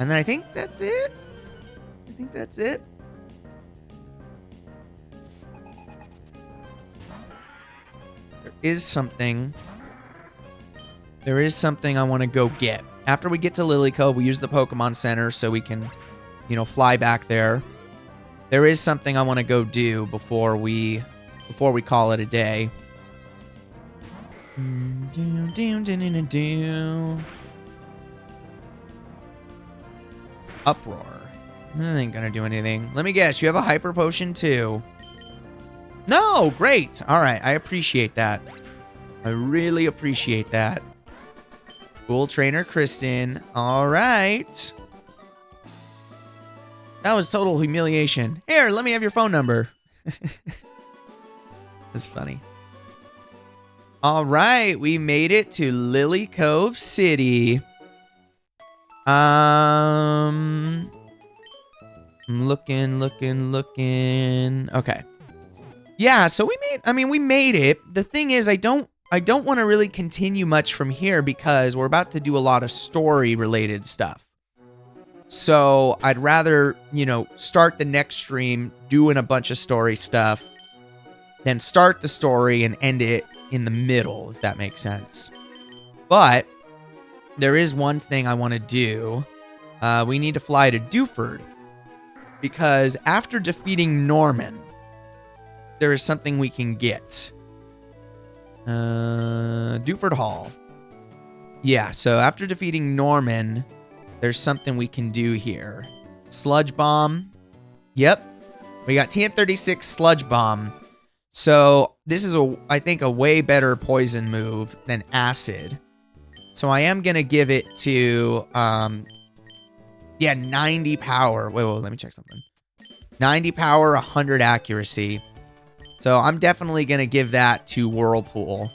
And then I think that's it. I think that's it. There is something I want to go get. After we get to Lily Cove, we use the Pokemon Center so we can, you know, fly back there. There is something I want to go do before we call it a day. Uproar. That ain't gonna do anything. Let me guess, you have a Hyper Potion too. No, great. All right, I appreciate that. I really appreciate that. Cool trainer, Kristen. All right. That was total humiliation. Here, let me have your phone number. That's funny. All right, we made it to Lily Cove City. I'm looking. Okay. Yeah, so we made it. The thing is, I don't want to really continue much from here because we're about to do a lot of story related stuff. So I'd rather, start the next stream doing a bunch of story stuff, then start the story and end it in the middle, if that makes sense. But there is one thing I want to do. We need to fly to Dewford, because after defeating Norman, there is something we can get. Dewford Hall. Yeah, so after defeating Norman, there's something we can do here. Sludge Bomb. Yep. We got TN36 Sludge Bomb. So this is, I think, a way better poison move than Acid. So I am going to give it to, 90 power. Wait, let me check something. 90 power, 100 accuracy. So I'm definitely going to give that to Whirlpool.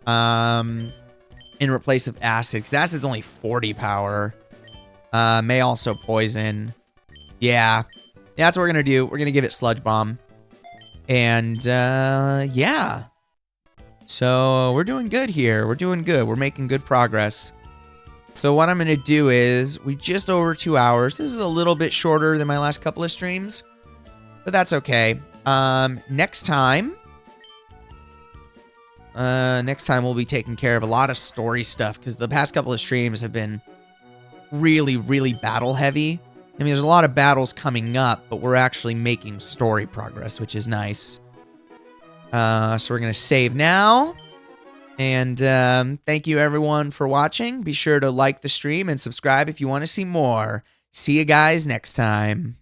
In replace of Acid, because Acid's only 40 power. May also poison. Yeah, that's what we're going to do. We're going to give it Sludge Bomb. And, yeah. So we're doing good here. We're doing good. We're making good progress. So what I'm going to do is, we just over 2 hours. This is a little bit shorter than my last couple of streams, but that's okay. Next time we'll be taking care of a lot of story stuff, because the past couple of streams have been really, really battle heavy. I mean, there's a lot of battles coming up, but we're actually making story progress, which is nice. So we're going to save now. And thank you, everyone, for watching. Be sure to like the stream and subscribe if you want to see more. See you guys next time.